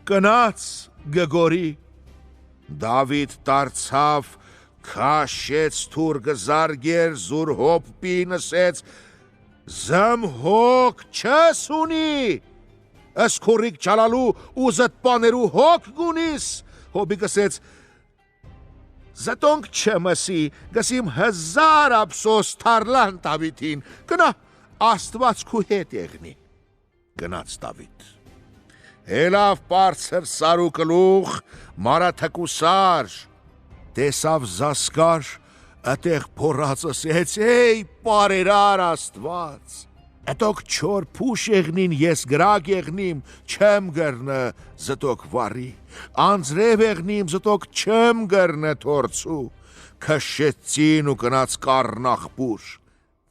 գնաց գգորի։ Դավիթ դարձավ, քաշեց թուր գզարգեր, զուր հոպպին ասեց, զմ հոգ չես ունի, քուրիկ ճալալու ու զտպաներու հոգ գունիս, հոբիկ ասեց, զտոնք չմսի, գսիմ հզար ափսոս թարլան Դավիթին, գնա աստված քու հետ եղնի, գնաց Դավիթ։ Ելավ բարձր սար ու գլուխ, մարաթկու սար, տեսավ զասկար, ըտեղ փորած ասեց, էй պարերար աստված, ըտոք չոր փուշ եղնին, ես գրակ եղնիմ, չեմ գրնը զտոք վարի, անձրև եղնիմ, զտոք չեմ գրնը թորցու, քշեցին ու գնաց կարնախբուր,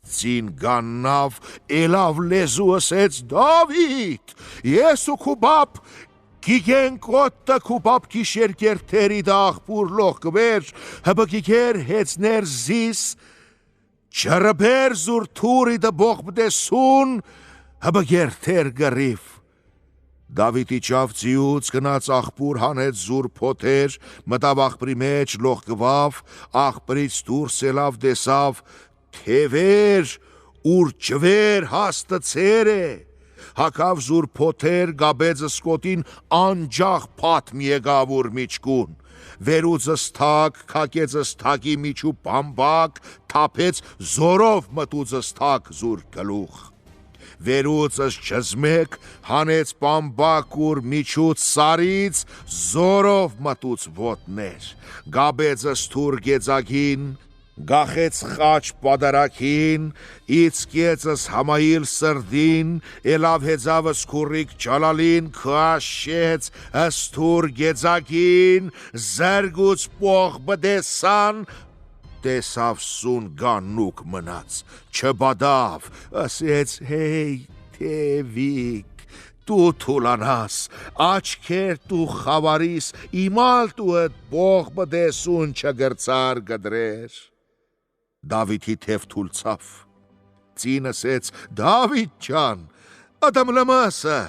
Ծին գաննավ, ելավ լեզու ասեց, Դավիթ, ես ու քու բապ, գիգենք օտը քու բապ գիշեր գերթերի դաղբուր լող գվեր, հբը գիգեր հեցներ զիս, չրբեր զուր թուրի դբող բդեսուն, հբը գերթեր գրիվ։ Դավիթ իջավ ձիուց, գնաց աղբուր հանեց զուր փոթեր, մտավ աղբրի մեջ լող գվավ, աղբրից դուրս ելավ դեսավ, թևեր, ուր ջվեր հաստը ծեր է, հակավ զուր փոթեր գաբեձը սկոտին անջախ փաթմ եկավ ուր միջկուն, վերուձը սթակ, քակեձը սթակի միջու բամբակ, թափեց զորով մտուձը սթակ զուր գլուխ, վերուձս չզմեք, հանեց բամբակ ուր միջուց սարից, զորով մտուց ոտներ, գաբեձը սթուր գեձագին, գախեց խաչ պադարակին, իցկեցս համայիլ սրդին, էլավ հեծավս քուրիկ ճալալին, քաշեց աստուր գեծակին, զարգուց պող բդեսան, տեսավ սուն գանուկ մնաց, չբադավ, ասեց հեյ թևիկ, դու թուլանաս, աչքեր դու խավարիս, իմալ դու էդ պող բդեսուն չգրծար գդրեր, Դավիթի թև թուլցավ, ծին ասեց, Դավիթ ջան, ադամ լմասը,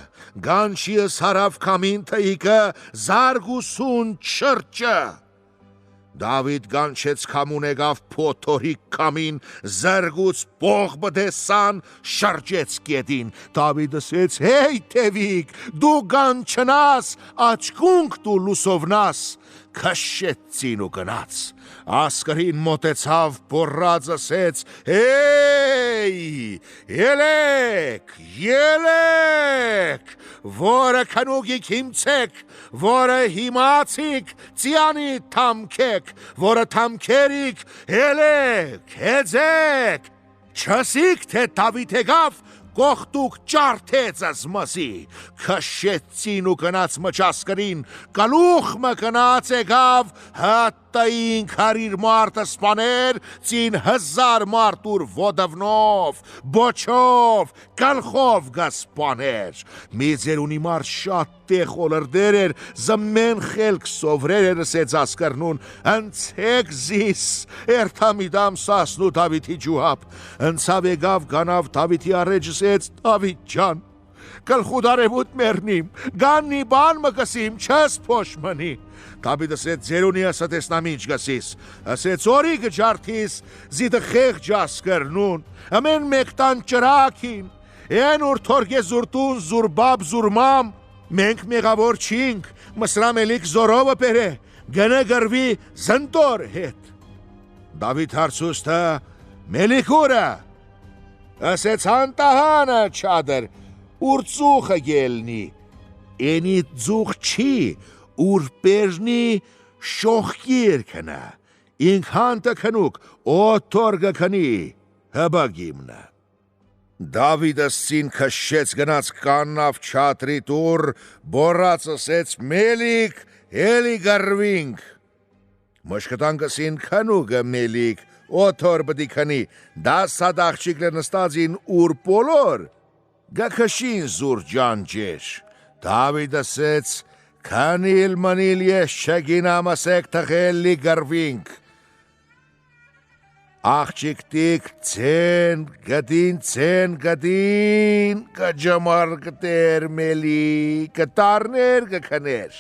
գանչիս հարավ կամին թեիկը, զարգուսուն չրճը, Դավիթ գանչեց կամուն եկավ փոթորիկ կամին, զարգուց պող բդեսան, շրջեց գետին, Դավիթ ասեց, հեյ թևիկ, դու գանչնաս, աչկունք դու լուսովնաս, քշեց ծին ու գնաց, ասկրին մոտեցավ, բորած ասեց, հեյ, ելեք, որը քնուգիք հիմցեք, որը հիմացիք, ծյանի թամքեք, որը թամքերիք, ելեք, հեծեք, չասիք, թե Դավիթ եկավ, Կողտուկ ճարթեց ասմասի, քշեցին ու գնաց մճասկրին, գլուխ մը գնաց եկավ, հատային քարիր մարդը սպաներ, ծին 1000 մարդ ուր ոտովնով, բոչով, գլխով գասպաներ, մի ձերունի մարդ շատ տեղ ոլրդեր էր, զմեն խելք սովրեր էր ասեց ասկրնուն, ընցեք զիս, երթամիդամ սասնու Դավիթի ջուհապ, ընցավ եկավ գանավ Դավիթի առեջ ասեց, Դավիթ ջան, գլխուդ արևուտ մերնիմ, գաննի բան մը կսիմ, չես փոշ մնի, Դավիթ ասեց, ձերունի ասա տեսնամ ինչ գսիս, ասեց, օրի գջարթիս, զիդը խեղջ ասկրնուն, ամեն մեկտան ճրակին, են ուր թորգե զուրտուն, զուրբաբ, զուրմամ, մենք մեղավոր չինք, մսրամելիք զորովը պեր է, գնը գրվի զնտոր հետ, Դավիթ հարցուստը, մելիքուրը, ասեց հանտահանը չադր, ուր ծուխը գելնի, ենի ծուխ չի, ուր պերնի շողկիր կնա, ինք հանտը կնուկ, օթորգը կնի, հբագիմնը, Դավիթը սին քշեց գնաց կանավ չատրի տուր, բորած ասեց մելիք, էլի գրվինք, մշկտան կսին քնուգը մելիք, օթոր բդի քնի, դասად աղջիկը նստածին ուր բոլոր, գքշին զուր ջանջեր, Դավիթ ասեց, քանիլ մնիլ ես չգինամ ասեք թղելի գրվինք, Աղջիկտիկ ցեն գդին, կջամար կտեր մելի, կտարներ կքներ,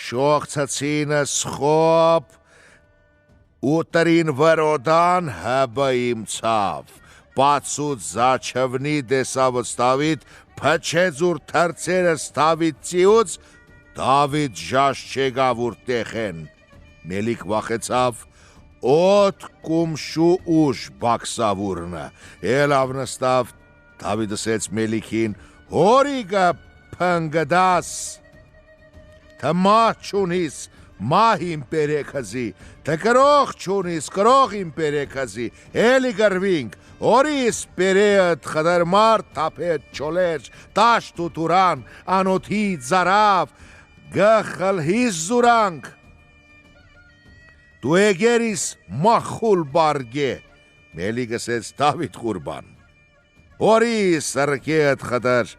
շողցացինը սխոպ, ուտրին վրոդան հբայիմ ցավ, բացուց զաչվնի դեսավըց Դավիթ, փչեց ուր թրցերը Դավիթ ծիուց, Դավիթ ժաշ չեկավ ուր տեխեն, մելիք վախեցավ, Օդ կումշու ուշ բաքսավուրնը, էլավ նստավ, Դավիթ ասեց մելիքին, հորիգը փնգդաս, թե մահ չունիս, մահ իմ պերեքազի, թե կրող չունիս, կրող իմ պերեքազի, էլի գրվինք, օրիս պերեըտ խդրմար թապետ չոլեր, տաշտ ու տուրան, անոթի ձարավ, գխլհիս զուրանք, Դու եգերիս մախուլ բարգե, մելիք ասեց Դավիթ խուրբան, օրիս սրկետ խդր,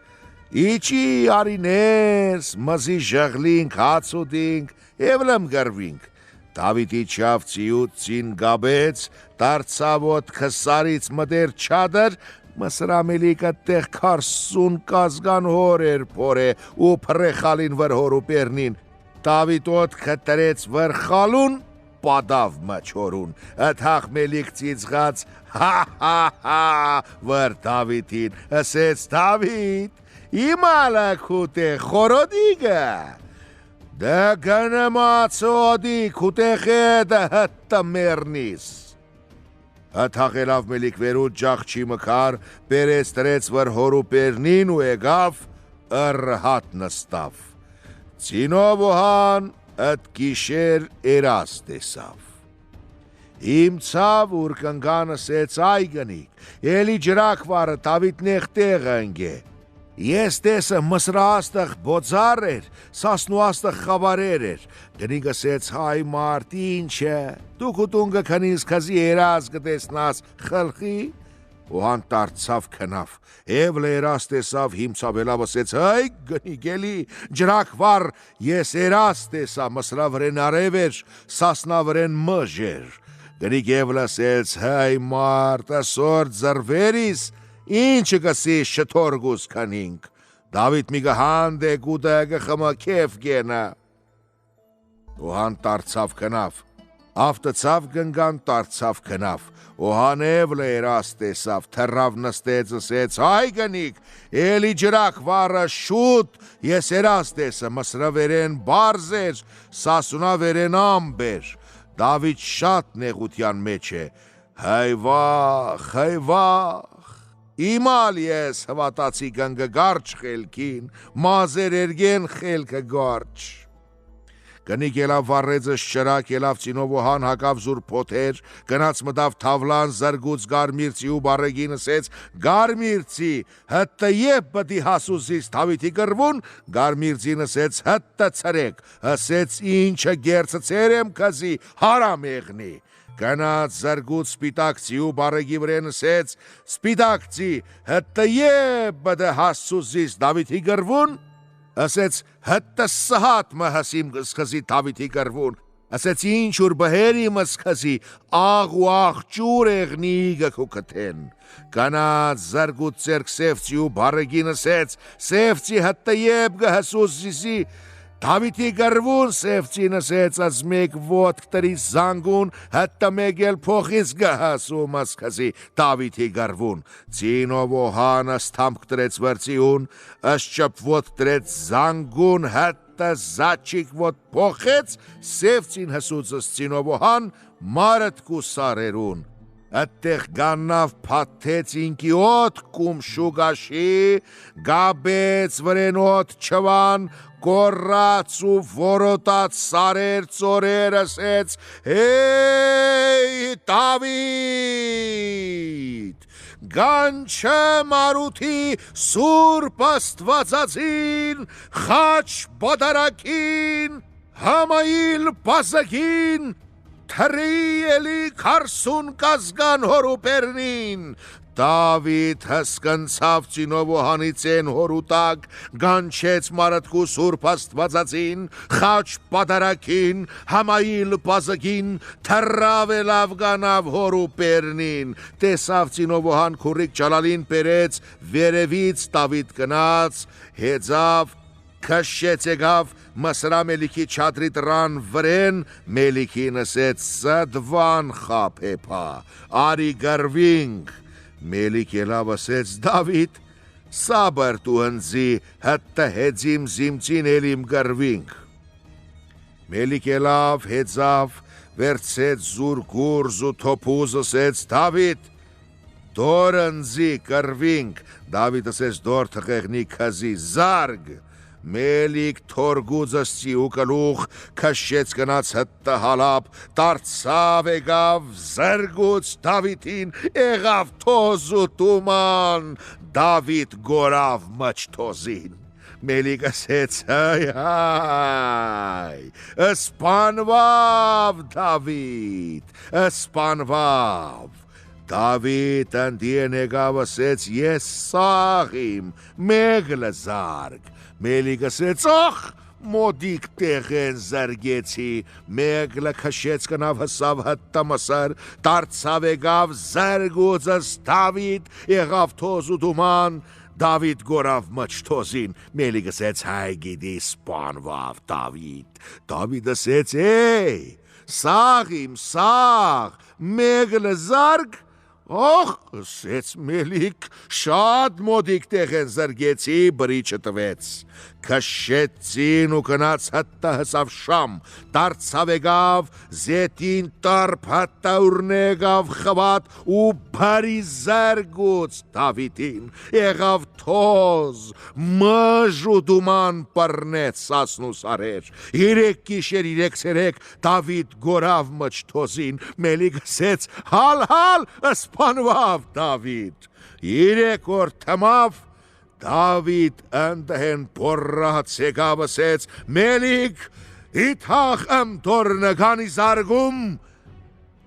իչի արիներս, մզի ժղլինք, հացուդինք, եվլեմ գրվինք, Դավիթի չավ ծիուտ ծին գաբեց, դարձավոտ քսարից մդեր չադր, մսրամելիկը տեղ 40 կազգան հոր էր պոր է, ու պրեխալին վր հոր ու պերնին, Դավիթ ոտ կտրեց վր խալուն, պադավ մաչորուն, ըթախ մելիք ծիծղած, հա, վր Դավիթին, ասեց Դավիթ, իմալա քուտե խորոդիգը, դա գնամացոդի քուտե խեդը հտտը մերնիս, ըթախ մելիք վերուտ ջաղչի մկար, պերեց տրեց վր հորու պերնին ու եգավ, ըրհատ նստավ, ծինով ուհան Ըտ գիշեր երաս տեսավ, իմցավ ուր կնգանը սեց այգնիկ, էլի ջրակ վարը Դավիթ նեղտեղը ընգե, ես տեսը մսրաստղ բոծար էր, սասնուաստղ խավարեր էր, գնիգը սեց հայ մարդ ինչ է, դու կուտունգը կնիս կզի երաս գտեսնաս խլխի, Ուհան տարցավ կնավ, եվ լերաս տեսավ հիմցավ էլավ ասեց, հայ գնիգելի, ջրակ վար, ես երաս տեսա, մսրավրեն արև էր, սասնավրեն մժ էր, գնիգ եվ լսեց, հայ մարդ, ասոր ձրվերիս, ինչը կսի շթորգուս կնինք, Դավիթ միգը հանդ է գուդը գխմը կեվ գենը, Ուհան տարցավ կնավ, ավտցավ գնգան տարցավ կնավ, Ուհանև լերաս տեսավ, թրավ նստեց ասեց, հայ գնիք, էլի ջրակ վարը շուտ, ես երաս տեսը, մսրավերեն բարզ էր, սասունավերեն ամբեր, Դավիթ շատ նեղության մեջ է, հայվախ, իմալ ես հվատացի գնգը գարչ խելքին, մազեր երգեն խելքը գարչ, Գնիք ելավ վառեձը շրակ, ելավ ծինով ուհան հակավ զուր պոթեր, գնաց մտավ թավլան զրգուց գարմիրցի ու բարեգին ասեց, գարմիրցի, հտը եբ բդի հասուսիս Դավիթի գրվուն, գարմիրցին ասեց, հտը ծրեք, ասեց ինչը գերցը ծերեմ կզի, հարամ եղնի, գնաց զրգուց սպիտակցի ու բարեգի վրեն ասեց, սպիտակցի, հտը եբ բդի հասուսիս Դավիթի գրվուն, Ասեց հտը սհատ մը հսիմ սկզի Դավիթի գրվուն, ասեց ինչ ուր բհերի մը սկզի, աղ ու աղջուր եղնի գքու կտեն, գնաց զրգուտ ծերք սևցի ու բարեգին ասեց, սևցի հտը եբ գհսուսիսի, Դավիթի գրվուն սևցին ասեց, az մեկ ոտք տրիս զանգուն, հտը մեկ էլ փոխիս գհասում ասկզի Դավիթի գրվուն, ծինով օհանը ստամք տրեց վրցիուն, ըշճպ ոտ տրեց զանգուն, հտը զաչիկ ոտ փոխեց, սևցին հսուցս ծինով օհան, մարդ կուսարերուն, Ըտեղ գանավ պաթեց ինքի ոտ կում շուգաշի, գաբեց վրենոտ չվան, գորած ու որոտած սարեր ծորեր ասեց, հեյ Դավիթ, գանչը մարութի սուրբ աստվածածին, խաչ բադարակին, համայիլ բազակին, Թրի էլի քարսուն կազգան հորու պերնին, Դավիթ հսկնցավ ծինով ուհանից են հորու տակ, գանչեց մարդկու սուրբ աստվածածին, խաչ պադարակին, համայիլ բազակին, թրավ էլավ գանավ հորու պերնին, տեսավ ծինով ուհան քուրիկ ճալալին պերեց, վերևից Դավիթ գնաց, հեծավ, քշեց եկավ, մսրա մելիքի չադրի տրան վրեն, մելիքին ասեց սդվան խապեպա, արի գրվինք, մելիք ելավ ասեց Դավիթ, սաբր տու հնձի, հտը հեծիմ զիմցին էլիմ գրվինք, մելիք ելավ, հեծավ, վերցեց զուր գուրզ ու թոպուզ ասեց Դավիթ, դոր հնձի գրվինք, Դավիթ ասեց դոր թղեղնի քզի զարգ, Մելիք թորգուձսի ու կլուխ, քշեց գնաց հտը հալապ, տարցավ եկավ զրգուց Դավիթին, եղավ թոզ ու տուման, Դավիթ գորավ մճթոզին, Մելիք ասեց հայ, սպանվավ Դավիթ, սպանվավ, Դավիթ ընդիեն եկավ ասեց ես սաղիմ, մեգլը զարգ, Մելիք ասեց, ախ, մոդիկ տեղեն զարգեցի, մեգլը քշեց կնավ հսավ հտը մսր, տարցավ եկավ զարգուծս Դավիթ, եղավ թոզ ու դուման, Դավիթ գորավ մճթոզին, Մելիք ասեց հայ գիդի սպանվավ Դավիթ, Դավիթ ասեց, սաղ իմ սաղ, մեգլը զարգ, ոխ, ասեց Մելիք, շատ մոդիկ տեղ են զրգեցի, բրիչը տվեց, քշեցին ու գնաց հտտը հսավ շամ, դարձավ եկավ, զետին տարփ հտտը ուրնեգավ խվատ ու բարի զարգուց Դավիթին, եղավ թոզ, մժ ու դուման պռնեց սասնու սարեր, 3 գիշեր 3 ցերեկ Դավիթ գորավ մճթոզին, Մելիք ասեց, հալ, սպանվավ Դավիթ, 3 օր թմավ, Դավիթ ընդհեն փորած եկավ ասեց, Մելիք, իթախ ըմտորնը քանի զարգում,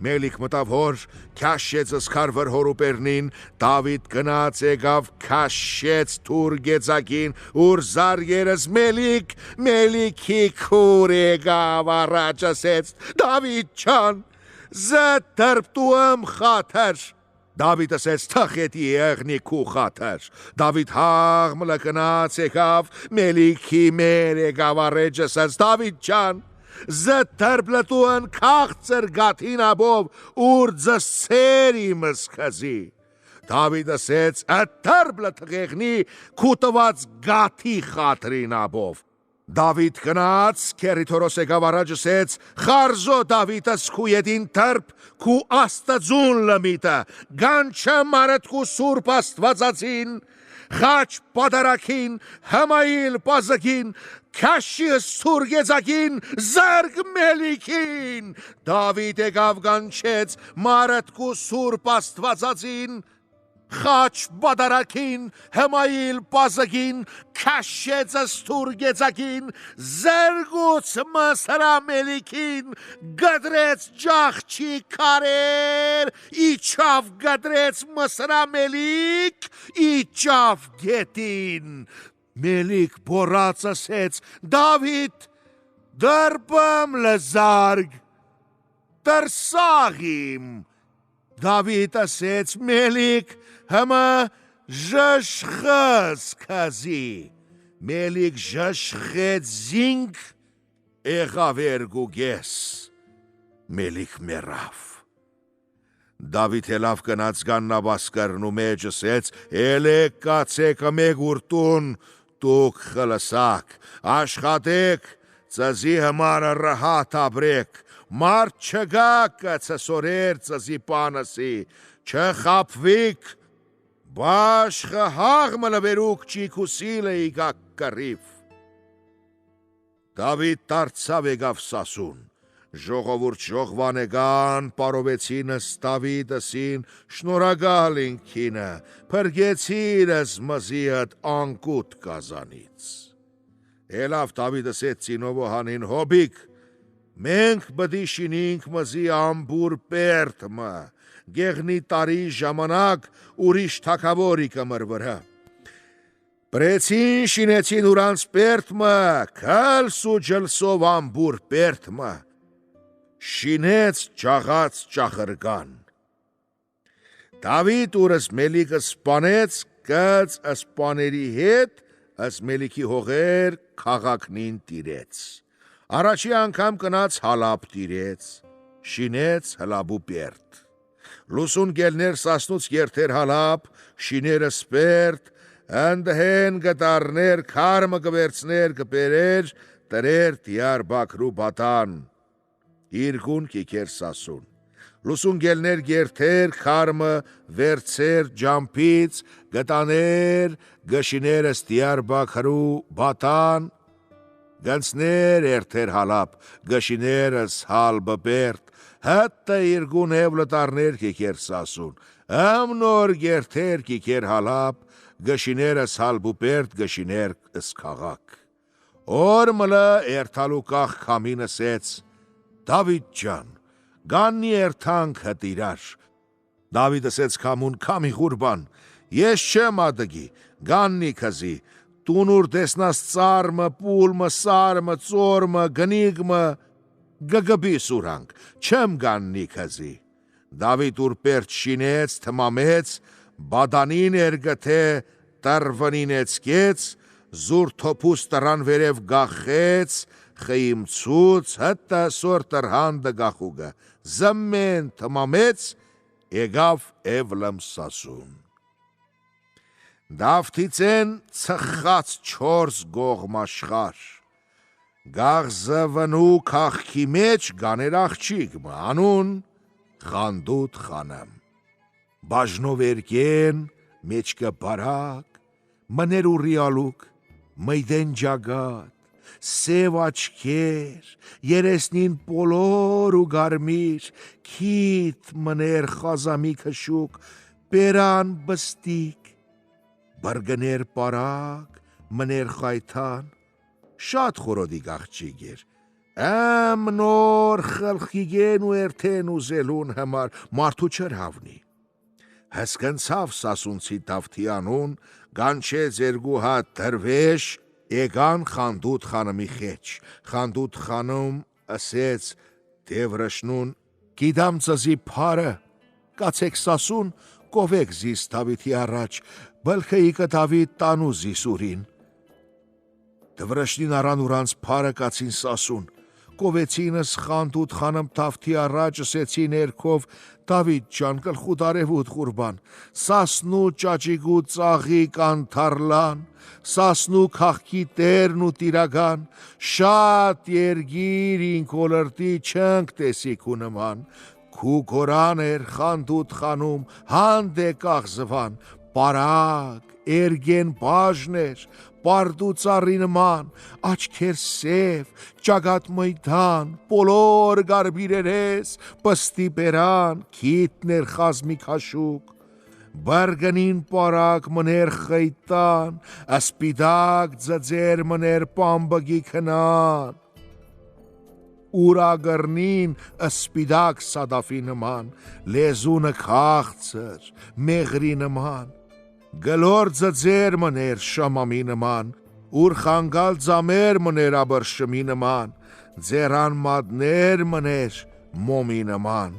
Մելիք մտավ հոր, քաշեց ըսքարվր հորուպերնին, Դավիթ գնաց եկավ, քաշեց թուր գեցակին, ուր զարգերս Մելիքի քուր եկավ առաջ ասեց, Դավիթ ջան, զտրպտուեմ խաթր, Դավիթ ասեց, թխետի եղնի քու խաթր, Դավիթ հաղմլը գնաց եկավ, Մելիքի մեր եկավ առաջ ասեց, Դավիթ ջան, զտրպլտուեն քաղցր գաթին աբով, ուր ձսեր իմս քզի, Դավիթ ասեց, ըտրպլը թղեղնի քու տված գաթի խաթրին աբով, Դավիթ գնաց, քերիթորոս եկավ առաջ ասեց, խարզո Դավիթս քու ետին թրպ, քու աստծուն լմիտը, գանչը մարդ քու սուրբ աստվածածին, խաչ պատարակին, հմայիլ պազակին, քաշիս սուրգեզակին, զարգ Մելիքին, Դավիթ եկավ գանչեց, մարդ քու սուրբ աստվածածին, խաչ պատարակին, հմայիլ պազակին, քաշեց սուրգեզակին, զարգուց մսրա Մելիքին, գդրեց ջախչի կարեր, իջավ գդրեց մսրա Մելիք, իջավ գետին, Մելիք բորած ասեց, Դավիթ, դրպեմ լզարգ, դրսաղիմ, Դավիթ ասեց, Մելիք, հմը ժշխыз քզի, Մելիք ժշխեց զինք, եղավ երգուգես, Մելիք մեռավ, Դավիթ ելավ գնաց գաննաբասկրն ու մեջ ասեց, ելեք կացեք մեկ ուրտուն, դուք խլսակ, աշխատեք, ծզի համար ռհատ ապրեք, մարդ չգա կծսորեր ծզի պանսի, չխապվիք, Բաշխը հաղմը լվերուկ չիքուսիլ է իգակ կռիվ, Դավիթ դարձավ եկավ սասուն, ժողովուրդ ժողվանեգան, պարովեցինս Դավիթսին, շնորհակալ ինքինը, փրկեցինս մզիդ անկուտ կազանից, ելավ Դավիթ ասեց ծինովո հանին հոբիկ, մենք բդի շինինք մզի ամբուր պերտմը, Գեղնի տարի ժամանակ ուրիշ թակավորի կմր վրա, Պրեցին շինեցին ուրանց պերտմը, կլս ու ջլսով ամբուր պերտմը, Շինեց ճաղած ճախրգան, Դավիթ ուրս Մելիքը սպանեց, կծ սպաների հետ, ըս Մելիքի հողեր քաղաքնին տիրեց, Առաջի անգամ կնաց հալապ տիրեց, շինեց հլաբու պերտ, Լուսուն գելներ սասնուց երթեր հալապ, շիները սպերտ, ընդհեն գտարներ, քարմը գվերցներ գպերեր, տրեր տիար բակրու բատան, Իրգուն կիքեր սասուն, Լուսուն գելներ երթեր, քարմը վերցեր ջամպից, գտաներ, գշիներս տիար բակրու բատան, Գնցներ երթեր հալապ, գշիներս հալ բպերտ, Հտը իրգուն հևլտարներ կիքեր սասուն, նոր երթեր կիքեր հալապ, գշիներս հալբուպերտ գշիներ ըսքաղակ, Օր մլը երթալու կաղ կամին ասեց, Դավիթ ջան, գաննի երթանք հտիրար, Դավիթ ասեց կամուն կամի խուրբան, ես չեմ ադգի, գաննի քզի, տունուր տեսնաս ծարմը, պուլմը, սարմը, ծորմը, գնիգմը, Գգբի սուրանք, չեմ գաննի քզի, Դավիթ ուր պերտ շինեց, թմամեց, բադանին երգթե տրվնին էցկեց, զուր թոպուս տրան վերև գախեց, խիմցուց հտը սորտր գախուգը, զմեն թմամեց, եկավ Էվլամ Սասուն։ Դավթիցեն ծխած չորս գողմաշխար, գաղզը վնու կաղքի մեջ գաներ աղջիկ մանուն խանդուտ խանեմ։ Բաժնով երկեն, մեջկը բարակ, մներ ու ռիալուկ, մյդեն ջագատ, սև աչքեր, երեսնին պոլոր ու գարմիր, քիթ մներ խազամի քշուկ, պերան բստիկ, բրգներ պարակ, մներ խայթան, շատ խորոդիկ աղջիկ էր, նոր խլխիգեն ու երթեն ուզելուն համար մարդու չր հավնի։ Հսկնցավ Սասունցի Դավթյանուն, գանչեց երկու հատ դրվեշ, եկան Խանդուտ խանմի խեչ, Խանդուտ խանում ասեց Տևրշնուն, գիտամ ծզի փարը, կացեք Սասուն, կովեք զիս Դավիթի առաջ, բլքը իկը Դավիթ տանու զիսուրին։ Տևրշնին արան ուրանց փարը կացին Սասուն, կովեցինս Խանդուտ խանմ Դավթի առաջ ասեցին երկով, Դավիթ ջան գլխուդ արևուտ խուրբան, Սասնու ճաճիգու ծաղի կանթարլան, Սասնու քաղքի տերն ու տիրագան, շատ երգիր ինքոլրտի չենք տեսիք ու նման, քու կորան էր Խանդուտ խանում, հանդե կաղզվան, պարակ, երգեն բաժներ, պարդու ծառի նման, աչքեր սև, ճագատ մյդան, բոլոր գարբիրերես, պստի բերան, քիթներ խազմի քաշուկ, բարգնին պարակ մներ խայտան, ասպիդակ ձձեր մներ պամբգի քնան, ուրագրնին ասպիդակ սադաֆի նման, լեզունը քաղցր, մեղրի նման, գլոր ձձեր մներ շամամի նման, ուր խանգալ ձամեր մներ աբրշմի նման, ձերան մադներ մներ մոմի նման։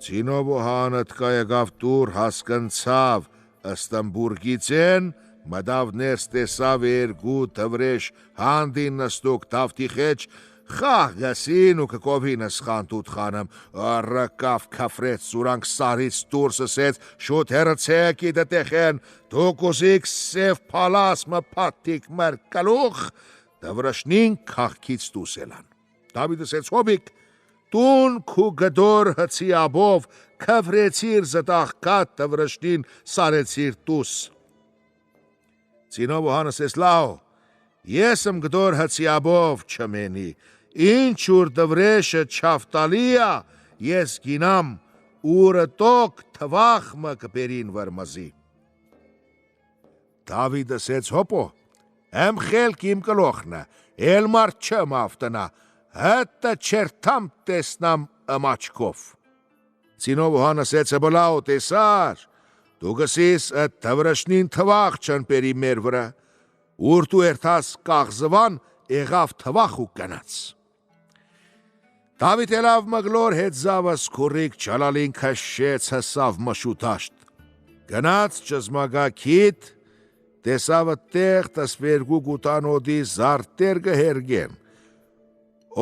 Ցինովո հանըտ կայգավ տուր հասկնցավ, Ստամբուրգիցեն, մդավ ներս տեսավ երկու թվրեշ հանդին նստուկ Դավթի խեչ, խաղ գասին ու կկովինս Խանդուտ խանմ, առակավ կավրեց սուրանք սարից դուրս ասեց, շուտ հերցեք իդտեխեն, դուք ուզիք սև պալաս մպատիկ մեր կլուխ, Տևրշնին քաղքից դուսելան։ Դավիթ ասեց, հոբիկ, տուն քու գդոր հցի աբով, կավրեցիր զտաղ կատ Տևրշնին սարեցիր դուս։ Ցինովո հան ասեց, լավ, եսմ գդոր հցի աբով չմենի, ինչ ուր դվրեշը չավտալիա, ես գինամ, ուրը տոք թվախմը կպերին վրմզի։ Դավիթ ասեց, հոպո, եմ խելք իմ կլոխնը, էլմար չմ ավտնա, հտը չերթամ տեսնամ ըմաչքով։ Ցինովո հան ասեց, բլավ տեսար, դու գսիս ըտ Տևրշնին թվախ չնպերի մեր վրա, ուր դու երթաս կաղզվան, եղավ թվախ ու կնաց։ Դավիթ ելավ մգլոր հետ զավս քուրիկ չալալին քշեց հսավ մշուտաշտ, գնաց ճզմագա քիթ, տեսավը տեղ տսվերգու գուտան օդի զարտեր գհերգեն,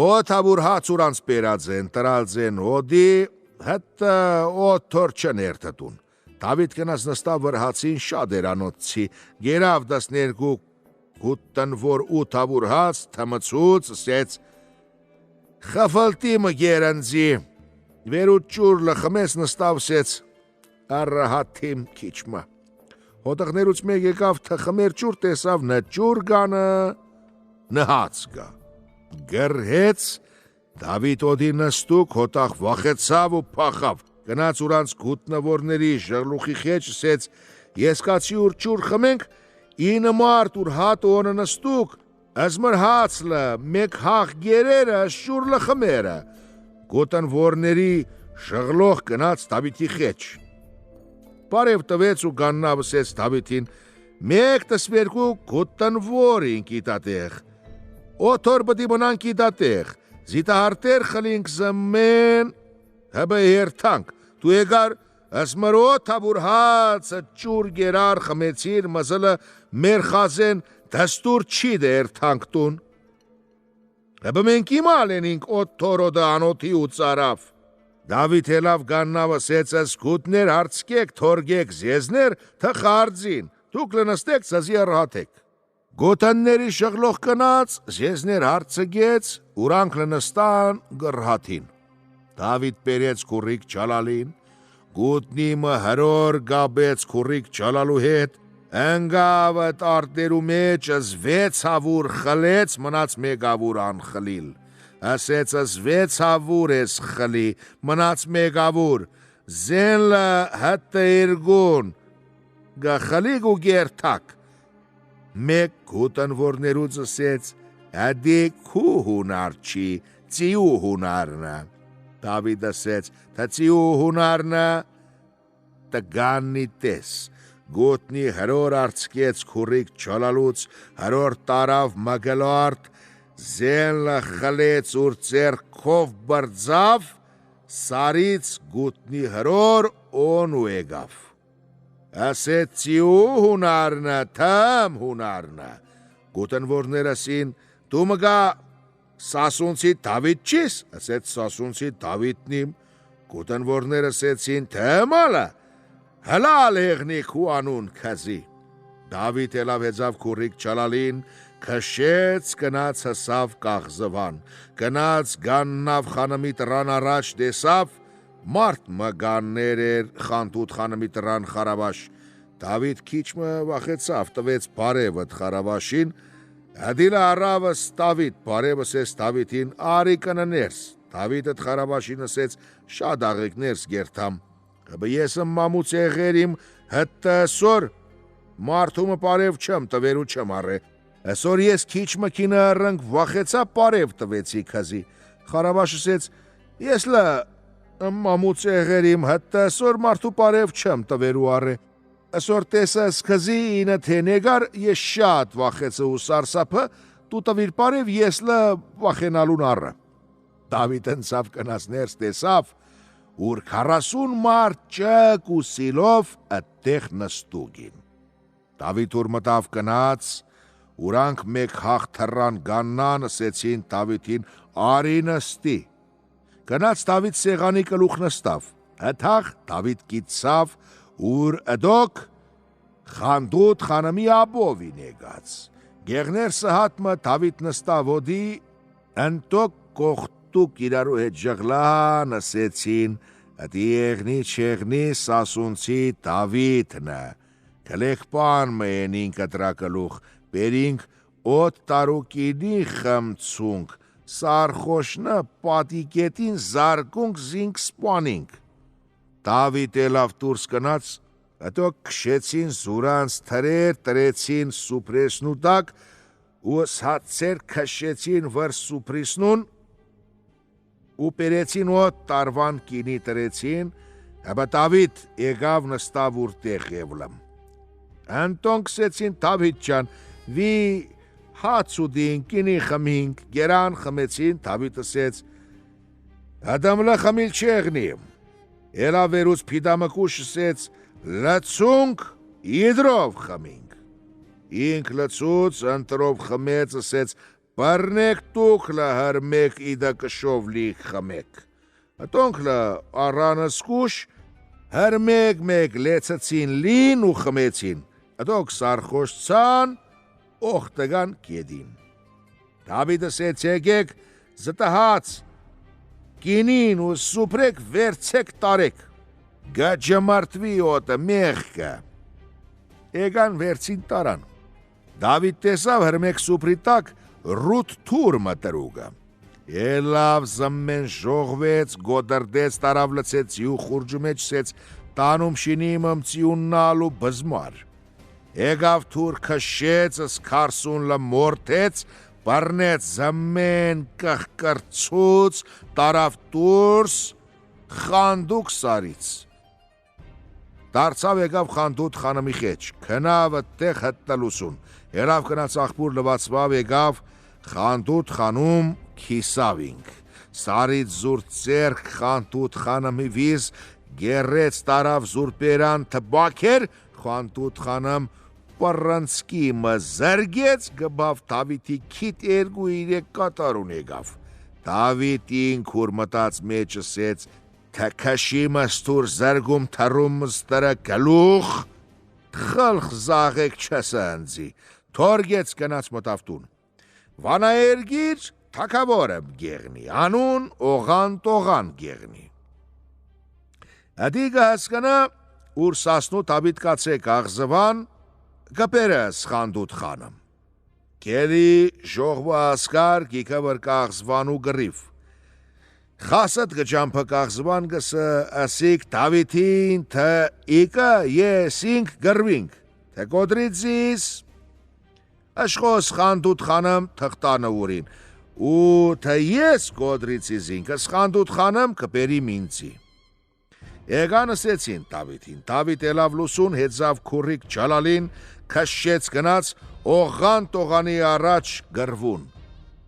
օդ հաբուր հաց ուրանց պերածեն, տրալձեն օդի, հտը օդ թոր չներթտուն, Դավիթ կնաց նստավ վրհացին շատ երանոցի, գերավ դասներգու գուտն որ ութ հաբուր հաց, թմծուց, սեց, խվլտի մգերանձի, վերուտ ճուր լխմես նստավսեց, առահատիմ քիչմը, հոտղներուց մեկ եկավ թխմեր ճուր տեսավ նը ճուր գանը, նհաց գա, գրհեց, Դավիթ օդի նստուկ հոտախ վախեցավ ու պախավ, գնաց ուրանց գուտնավորների ժղլուխի խեչ սեց, ես կացի ուր ճուր խմենք, ինը մարդ ուր հատ օնը նստուկ, Ազմր հացլը, մեկ հաղ գերերը, շուր լխմերը, գոտնվորների ժղլող գնաց Դավիթի խեչ։ Բարև տվեց ու գաննավսեց Դավիթին, մեկ տսվերգու գոտնվոր ինք իտատեղ, օթոր բդի բնանք իտատեղ, զիտահարտեր խլինք զմեն, հբը երթանք, դու եգար ասմրո թաբուր հացը ճուր գերար խմեցիր մզլը մեր խազեն դստուր չի դեր թանքտուն։ Հəbə մենք իմալ ենինք օդ թորոդը անոթի ու ծարավ։ Դավիթ ելավ գաննավը սեցս կուտներ հարցկեք, թորգեք զեզներ, թխարձին, թուք լնստեք սզի առհատեք։ Գոտանների շղլող կնած, զեզներ հարցգեց, ուրանք լնստան գռհատին։ Դավիթ բերեց քուրիկ ճալալին, գուտնիմը հրոր գաբեց քուրիկ ճալալու հետ, ընգավը տարտերու մեջս 600 խլեց, մնաց մեգավուր անխլիլ։ Ասեցս 600 ես խլի, մնաց մեգավուր, զենլը հտը իրգուն, գխլիգ ու գերթակ։ Մեկ գուտնվորներուց ասեց, հդի քու հունար չի, ծիու հունարնը։ Դավիթ ասեց, թե ծիու հունարնը, տգաննի տես։ Գոտնի հրոր արցկեց քուրիկ ճալալուց, հրոր տարավ մգլարդ, զենլը խլեց ուր ձերքով բրձավ, սարից գուտնի հրոր օն ու եկավ։ Ասեց ծիու հունարնը, թամ հունարնը։ Գուտնվորները ասին, դու մգա սասունցի Դավիթ չիս, ասեց սասունցի Դավիթնիմ։ Գուտնվորները ասեցին, թամալը, հլալ եղնիք ու անուն քազի։ Դավիթ ելավ հեծավ քուրիկ ճալալին, քշեց գնաց հսավ կաղզվան, գնաց գաննավ խանմի տրան առաջ դեսավ, մարդ մգաններ էր խանտուտ խանմի տրան խարավաշ։ Դավիթ քիչմը վախեցավ, տվեց բարևըտ խարավաշին, հդիլը առավս Դավիթ, բարևս ես Դավիթին, արի կններս։ Դավիթըտ խարավաշին ասեց, շատ աղեքներս գերթամ, հբը եսմ մամուց եղերիմ հտը սոր, մարդումը բարև չեմ, տվերու չեմ առե, այսօր ես քիչմը կինը ռնգ վախեցա բարև տվեցի քազի։ Խարավաշ ասեց, ես լը մամուց եղերիմ հտը սոր մարդու բարև չեմ, տվերու առե, այսօր տեսս քզի ինը թենեգար ես շատ վախեցը ու սարսափը, դու տվիր բարև ես լը վախենալուն առը։ Դավիթ ընցավ կնացներս տեսավ, ուր 40 մարդ ճկ ու սիլով ըտեղ նստուգին։ Դավիթ ուր մտավ կնաց, ուրանք մեկ հաղթռան գաննան ասեցին Դավիթին արի նստի։ Կնաց Դավիթ սեղանի կլուխ նստավ, հթաղ Դավիթ կիցավ, ուր øդոք խանդուտ խանմի աբովին եկած։ Գեղներ սհատմը Դավիթ նստավ ոդի, ընտոք կողտուկ իրարու հետ ժղլան ասեցին, ըդի եղնի չեղնի սասունցի Դավիթնը, կլեքպան մենին կտրակլուխ, բերինք օդ տարուկինի խմցունք, սարխոշնը պատիկետին զարկունք զինք սպանինք։ Դավիթ ելավ դուրս կնաց, հետո քշեցին զուրանց թրեր, տրեցին սուպրեսնու տակ ու հացեր քշեցին վր սուպրիսնուն ու բերեցին օդ տարվան կինի տրեցին, հաբա Դավիթ եկավ նստավ ուր տեղ ևլմ։ Անտոն քսեցին Դավիթ ջան, վի հաց ուդին, կինի խմինք, գերան խմեցին, Դավիթ ասեց, հադամլա խմիլ չեղնիմ։ Ելավերուց պիդամկուշ ասեց, լծունք իդրով խմինք։ Ինք լծուց ընտրով խմեց ասեց, բարնեք տուք լհար մեկ իդա կշով լիք խմեք։ Հտոնք լը առանսկուշ, հր մեկ լեցացին լին ու խմեցին, հտոնք սարխոշցան, օխտգան կեդին։ Դավիթ ասեց եկեք զտահաց, կինին ու սուպրեք վերցեք տարեք, գաջամարտվի օտը մեղկը։ Եկան վերցին տարան։ Դավիթ տեսավ հրմեք սուպրի տակ ռուտ թուր մտրուգը։ Ելավ զմեն ժողվեց, գոդրդեց տարավ լցեց ու խուրջու մեջ սեց, տանում շինիմըմ ծիուննալ ու բզմար։ Եկավ թուր քշեց, սկարսուն լը մորթեց, բարնեց զմեն կղկրծուց, տարավ դուրս, խանդուկ սարից։ Դարձավ եկավ խանդուտ խանմի խեչ, քնավ ըտեղ հտտլուսուն, երավ կնաց աղբուր լվացվավ եկավ խանդուտ խանում քիսավինք, սարից զուր ծերք խանդուտ խանմի վիզ, գերեց տարավ զուր պերան թբակեր, խանդուտ խանմ պռնցքի մը զրգեց գբավ Դավիթի քիթ 2-3 կատարուն եկավ։ Դավիթին քուր մտած մեջ ասեց, թե քաշի մստուր զրգում թռում մստերը գլուխ, խլխ զաղեք չսանձի, թորգեց գնաց մտավ տուն։ Վանաերգիր թակավորը գեղնի, անուն օղան տողան գեղնի։ Ադիգը հասկանա, ուր սասնու Դավիթ կացեք աղզվան, կպերը սխանդուտ խանım։ Կերի ժողվը ասկար գիկը վր կաղզվանու գրիվ։ Խասըտ գջամպը կաղզվան գսը ասիկ Դավիթին թե իկը եսինք գրվինք, թե կոդրիցիս աշխոս խանդուտ խանım թղտանը ուրին, ու թե ես կոդրիցիզինքը սխանդուտ խանım կպերի մինցի։ Եկան ասեցին Դավիթին, Դավիթ ելավ լուսուն հետզավ քուրիկ ճալալին, քշեց գնաց օղան տողանի առաջ գրվուն։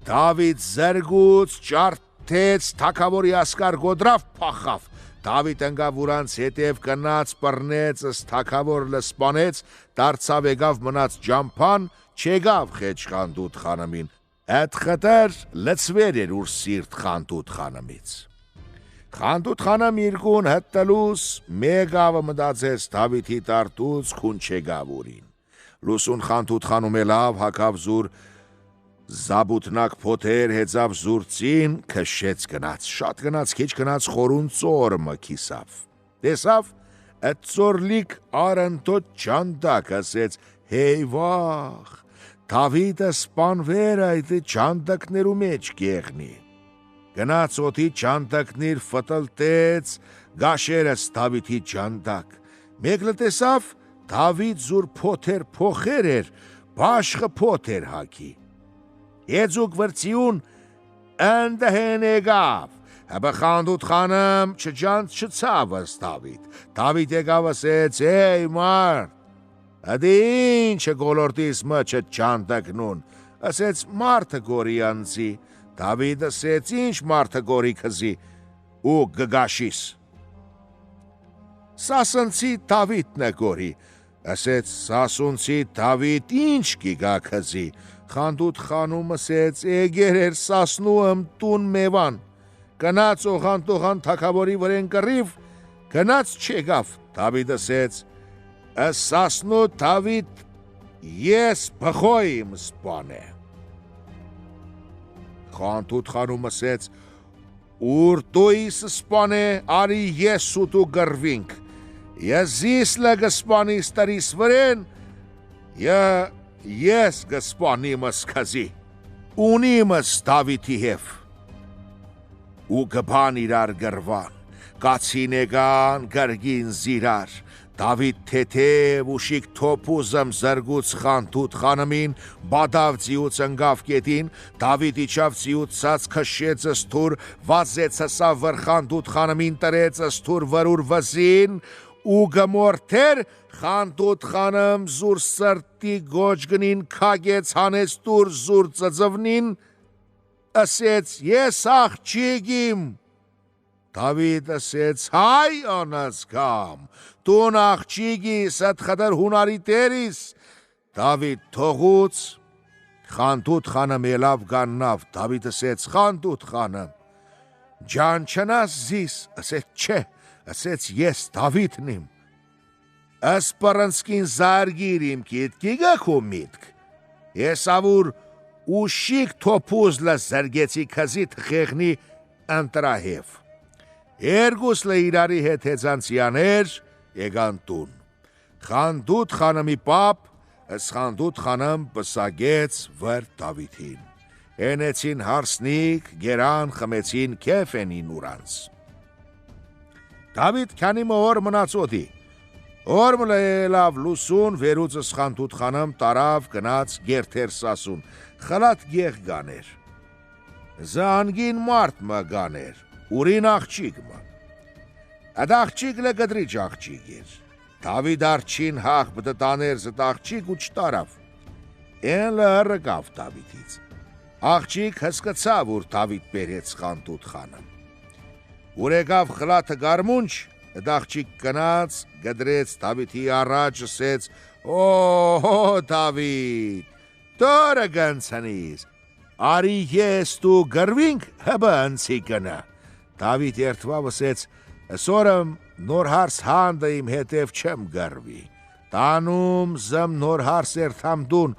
Դավիթ զրգուց ճարթեց թակավորի ասկար գոդրավ փախավ։ Դավիթ ընկավ ուրանց հետև գնաց բռնեց ըստ թակավոր լսպանեց, դարձավ եկավ մնաց ջամփան, չեկավ խեջ խանդուտ խանամին։ Այդ խտեր լծվեր էր ուր սիրտ խանդուտ խանամից։ Խանդուտ խանամ իրգուն հտտելուս մեգավը մտածեց Դավիթի տարտուց քուն չեկավ ուրին։ Լուսուն խանդուտ խանում ելավ հակավ զուր զաբուտնակ փոթեր հեծավ զուրցին քշեց գնաց շատ գնաց քիչ գնաց խորուն ծորմը քիսավ տեսավ այդ ծորլիկ արընտոտ ճանդակ ասեց հեյ վախ Դավիթը սպանվեր այդ ճանդակներու մեջ գեղնի Գնաց օդի ճանդակնիր ֆտլտեց գաշերս Դավիթի ճանդակ մեկ լտեսավ Դավիթ զուր փոթեր փոխեր էր բաշխը փոթեր հակի Եզուկ վրցիուն ընդհեն եկավ հաբը խանդուտ խանım չջանց չցավս Դավիթ եկավ ասեց էй մարդ Ադի ինչ գոլորտիս մը չճանդակնուն ասեց մարդը գորի անձի Դավիթ ասեց ինչ մարդը գորի քզի ու գգաշիս Սասունցի Դավիթն է գորի ասեց Սասունցի Դավիթ ինչ գիգա քզի Խանդուտ խանում ասեց էգեր էր սասնուըմ տուն մեվան գնաց օղան տողան թակավորի վրեն կռիվ գնաց չեկավ Դավիթ ասեց Սասնու Դավիթ ես բխոյիմ սպանե Խանդուտ խանում ասեց ուր դու իս սպանե արի ես ու դու գրվինք Եզիս լգսպանի ստարիս վրեն ես գսպանիմս քզի ունիմս Դավիթի հև ու գբան իրար գրվան կացին եկան գրգին զիրար Դավիթ թեթև ուշիկ թոփուզմ զրգուց խանդուտ խանմին բադավ ծիուց ընգավ կետին Դավիթ իջավ ծիուց ցած քշեց ըսթուր վազեց հսա վր խանդուտ խանմին տրեց ըսթուր վրուր վզին ու գմորթեր խանդուտ խանմ զուր սրտի գոջգնին քագեց հանեց տուր զուր ծծվնին ասեց ես աղջիկիմ Դավիթ ասեց հայ անազգամ տուն աղջիկիս այդ խդր հունարի տերիս Դավիթ թողուց խանդուտ խանım ելավ գաննավ Դավիթ ասեց խանդուտ խանım ջան չնաս զիս ասեց չէ ասեց ես Դավիթն իմ ասպարանսկին զարգիր իմ կիտկիգա քո միտք ես ավուր ուշիկ թոփուզ լա զարգեցի քզի թխեղնի ընտրահև Երգուսլը իրարի հետ հեծանցյաներ եկան տուն Խանդուտ խանմի պապ Խանդուտ խանım պսագեց վր Դավիթին Ենեցին հարսնիկ գերան խմեցին կեֆենին ուրանց Դավիթ քանի օր մնաց օդի Օրմը լավ լուսուն վերուծս խանդուտ խանım տարավ գնաց գերթեր սասուն խլատ գեղ գաներ Զանգին մարդ մը գաներ Ուրին աղջիկ մը Այդ աղջիկը գդրիչ աղջիկ էր Դավիթ արջին հաղ բտտաներ զտ աղջիկ ու չտարավ Են լհրկավ Դավիթից Աղջիկ հսկցավ որ Դավիթ բերեց խանդուտ խանım Ուր եկավ խլաթը գարմունչ Այդ աղջիկ գնաց գդրեց Դավիթի առաջ ասեց Օ, Դավիթ, դորը գանցանիս, արի ես դու գրվինք հբանցի կնա։ Դավիթ երթվավ ասեց, ասորմ նոր հարս հանդը իմ հետև չեմ գրվի։ Տանում զմ նոր հարս երթամդուն,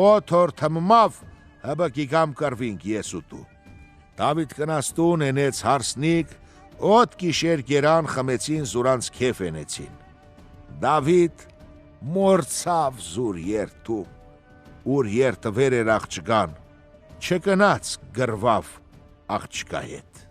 օթոր թմմավ, հբը կիգամ գրվինք ես ու դու։ Դավիթ կնաստուն ենեց հարսնիկ, օդ կիշեր գերան խմեցին զուրանց կեվ ենեցին։ Դավիթ մորցավ զուր երթում, ուր երթը վեր էր աղջկան, չկնաց գրվավ աղջկա հետ։